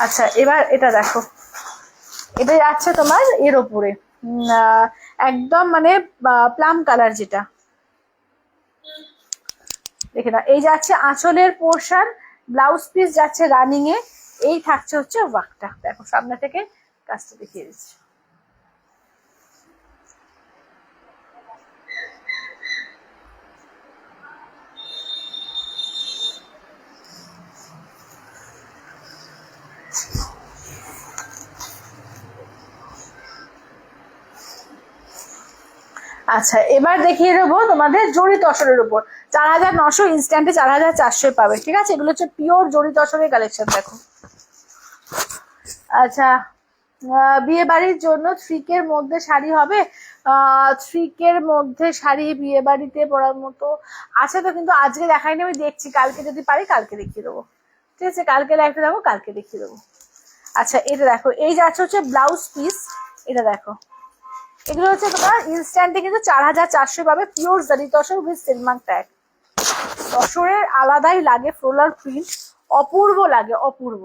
আচ্ছা এবার এটা দেখো, এটা যাচ্ছে তোমার এর ওপরে একদম মানে প্লাম কালার, যেটা দেখে না, এই যাচ্ছে আঁচলের পোর্শন, ব্লাউজ পিস যাচ্ছে রানিং এ, এই থাকছে হচ্ছে ওয়ার্কটা। দেখো সামনে থেকে কাজটা দেখিয়ে দিচ্ছি। আচ্ছা এবার দেখিয়ে দেবো তোমাদের জড়ি তসরের উপর, 4900 ইনস্ট্যান্টে 4400 পাবে, ঠিক আছে। এগুলো হচ্ছে পিওর জড়ি তসরের কালেকশন। দেখো আচ্ছা বিয়ে বাড়ির জন্য থ্রিকের মধ্যে শাড়ি হবে, থ্রিকের মধ্যে শাড়ি বিয়ে বাড়িতে পরার মতো আছে তো, কিন্তু আজকে দেখাইনি, আমি দেখছি, কালকে যদি পারি কালকে দেখিয়ে দেবো, ঠিক আছে। কালকে লাইভে দেখো, কালকে দেখিয়ে দেবো। আচ্ছা এটা দেখো, এই যাচ্ছে হচ্ছে ব্লাউজ পিস, এটা দেখো, এগুলো হচ্ছে তোমার ইনস্ট্যান্টে কিন্তু 4400 পাবে, পিওর জারি তসর উইথ সিলমার্ক ট্যাগ। তসরের আলাদাই লাগে, ফ্লোরাল প্রিন্ট অপূর্ব লাগে, অপূর্ব।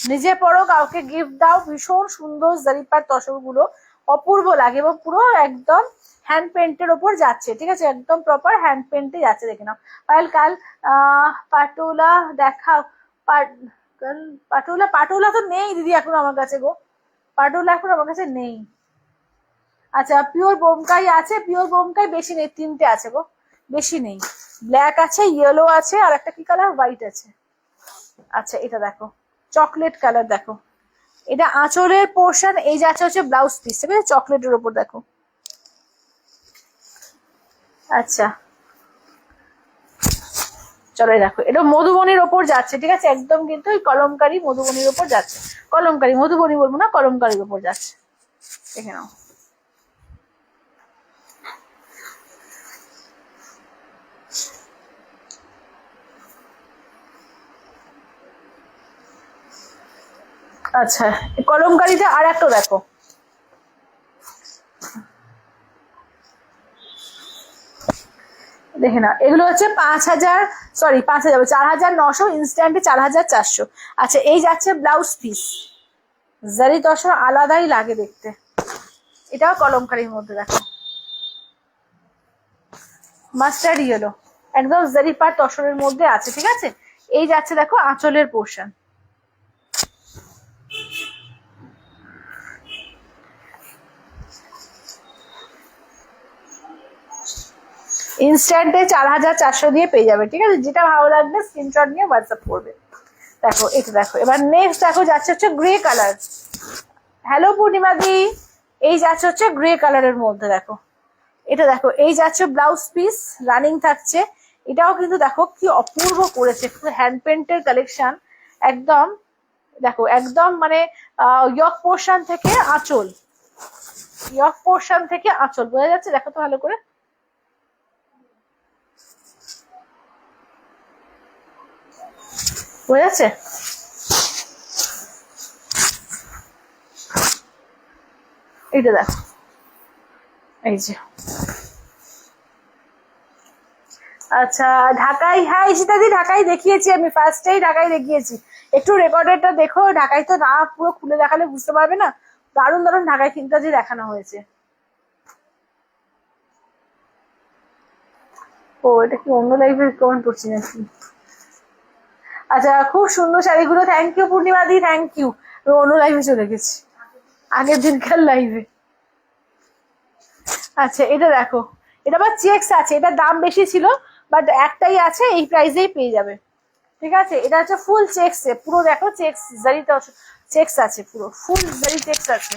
নিজে পরো, কাউকে গিফট দাও, ভীষণ সুন্দর জারিপার তসর গুলো, অপূর্ব লাগে, এবং পুরো একদম হ্যান্ড পেন্টের ওপর যাচ্ছে, ঠিক আছে, একদম প্রপার হ্যান্ড পেন্টে যাচ্ছে। দেখে নাও পায়েল, কাল পাটোলা দেখাও, পাটোলা, পাটোলা তো নেই দিদি এখন আমার কাছে গো, পাটোলা এখন আমার কাছে নেই। আচ্ছা পিওর বোমকাই আছে, পিওর বোমকাই বেশি নেই, 3টে আছে গো, বেশি নেই। ব্ল্যাক আছে, ইয়েলো আছে, আর একটা কি কালার, হোয়াইট আছে। আচ্ছা এটা দেখো চকলেট কালার, দেখো এটা আঁচলের পোর্শন, এই যাচ্ছে হচ্ছে ব্লাউজ পিস, ঠিক আছে, চকলেটের ওপর দেখো। আচ্ছা চলো দেখো, এটা মধুবনির ওপর যাচ্ছে, ঠিক আছে, একদম কিন্তু ওই কলমকারি মধুবনির ওপর যাচ্ছে, কলমকারি মধুবনি বলবো না, কলমকারির ওপর যাচ্ছে, দেখে নাও। আচ্ছা কলমকারিতে আর একটা দেখো, দেখে না, এগুলো হচ্ছে 5000, সরি 5000, 4900 ইনস্ট্যান্টে 4400। আচ্ছা এই যাচ্ছে ব্লাউজ পিস, জারি তসর আলাদাই লাগে দেখতে, এটাও কলমকারির মধ্যে দেখো, মাস্টার্ড ইয়েলো, একদম জারি পার তসরের মধ্যে আছে, ঠিক আছে। এই যাচ্ছে দেখো আঁচলের পোর্শন, ইনস্ট্যান্টে 4400 দিয়ে পেয়ে যাবে, ঠিক আছে। যেটা ভালো লাগবে স্ক্রিনশট নিয়ে হোয়াটসঅ্যাপ করবে। দেখো এটা দেখো, এবার নেক্সট দেখো যাচ্ছে হচ্ছে গ্রে কালার। হ্যালো পূর্ণিমা দি, এই যাচ্ছে হচ্ছে গ্রে কালারের মধ্যে, দেখো এটা দেখো, এই যাচ্ছে ব্লাউজ পিস রানিং থাকছে, এটাও কিন্তু দেখো কি অপূর্ব করেছে, হ্যান্ড পেন্টের কালেকশন একদম। দেখো একদম মানে ইয়ক পোর্শন থেকে আঁচল, ইয়ক পোর্শন থেকে আঁচল, বোঝা যাচ্ছে, দেখো তো ভালো করে, বোঝা যাচ্ছে। এইটা দেখো, এই যে আচ্ছা ঢাকায়, হ্যাঁ ইশিতাদি ঢাকায় দেখিয়েছি আমি, ফার্স্টেই ঢাকায় দেখিয়েছি, একটু রেকর্ডেডটা দেখো, ঢাকায় তো না পুরো খুলে দেখালে বুঝতে পারবে না, দারুণ দারুণ ঢাকায় কিন্তু আজ দেখানো হয়েছে। ও এটা কি অন্য লাইভে কমেন্ট করছি নাকি? আচ্ছা খুব সুন্দর শাড়িগুলো, thank you Purnima di, thank you. অন্য লাইভে চলে গেছি, আগের দিনকার লাইভে। আচ্ছা এটা দেখো, এটা আবার চেকস আছে, এটা দাম বেশি ছিল, বাট একটাই আছে, এই প্রাইসেই পেয়ে যাবে, ঠিক আছে। এটা হচ্ছে ফুল চেকস, পুরো দেখো চেকস জারিতে চেকস আছে, পুরো ফুল জারি চেকস আছে,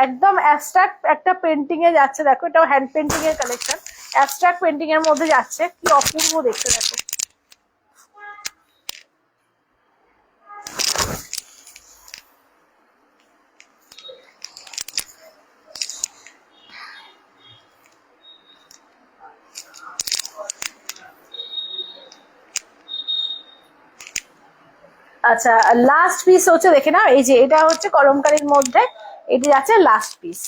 একদম অ্যাবস্ট্রাক্ট একটা পেন্টিং এ যাচ্ছে, দেখো এটাও হ্যান্ড পেন্টিং এর কালেকশন, অ্যাবস্ট্রাক্ট পেন্টিং এর মধ্যে যাচ্ছে, কি অপূর্ব দেখতে দেখো। আচ্ছা, লাস্ট পিস হচ্ছে দেখে নাও, এই যে এটা হচ্ছে কলমকারীর মধ্যে, এটি যাচ্ছে লাস্ট পিস।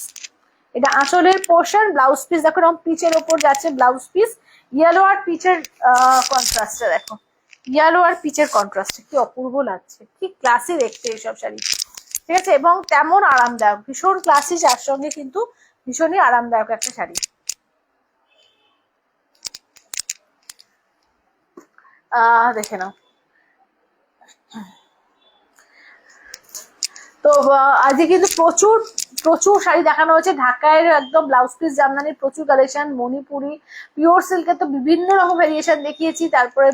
এটা আঁচলের পোর্শন, ব্লাউজ পিস দেখো এরকম পিচের ওপর যাচ্ছে ব্লাউজ পিস, ইয়েলো আর পিচের কন্ট্রাস্টে দেখো, ইয়েলো আর পিচের কন্ট্রাস্টে কি অপূর্ব লাগছে, কি ক্লাসি দেখতে এইসব শাড়ি, ঠিক আছে, এবং তেমন আরামদায়ক, ভীষণ ক্লাসি, যার সঙ্গে কিন্তু ভীষণই আরামদায়ক একটা শাড়ি। দেখে নাও। তো আজকে কিন্তু প্রচুর প্রচুর শাড়ি দেখানো হয়েছে, ঢাকায় একদম ব্লাউজ পিস জামদানির প্রচুর কালেকশন, মণিপুরি, পিওর সিল্কের তো বিভিন্ন রকম ভেরিয়েশন দেখিয়েছি, তারপরে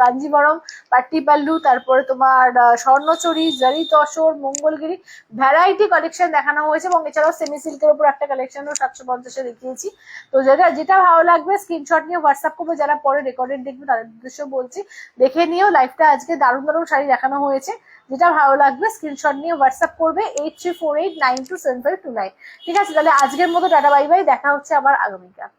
কাঞ্জিবরম, পাট্টি পাল্লু, তারপরে তোমার স্বর্ণচুরি, জারি তসর, মঙ্গলগিরি, ভ্যারাইটি কালেকশন দেখানো হয়েছে, এবং এছাড়াও সেমি সিল্কের উপর একটা কালেকশনও 750-এ দেখিয়েছি। তো যেটা ভালো লাগবে স্ক্রিনশট নিয়ে হোয়াটসঅ্যাপ করবে, যারা পরে রেকর্ডেড দেখবে তাদের উদ্দেশ্য বলছি, দেখে নিয়েও লাইভটা আজকে দারুণ দারুণ শাড়ি দেখানো হয়েছে, যেটা ভালো লাগবে স্ক্রিনশট নিয়ে হোয়াটসঅ্যাপ করবে 8348927529। ঠিক আছে, তাহলে আজকের মতো টাটা বাই বাই, দেখা হচ্ছে আবার আগামীকাল।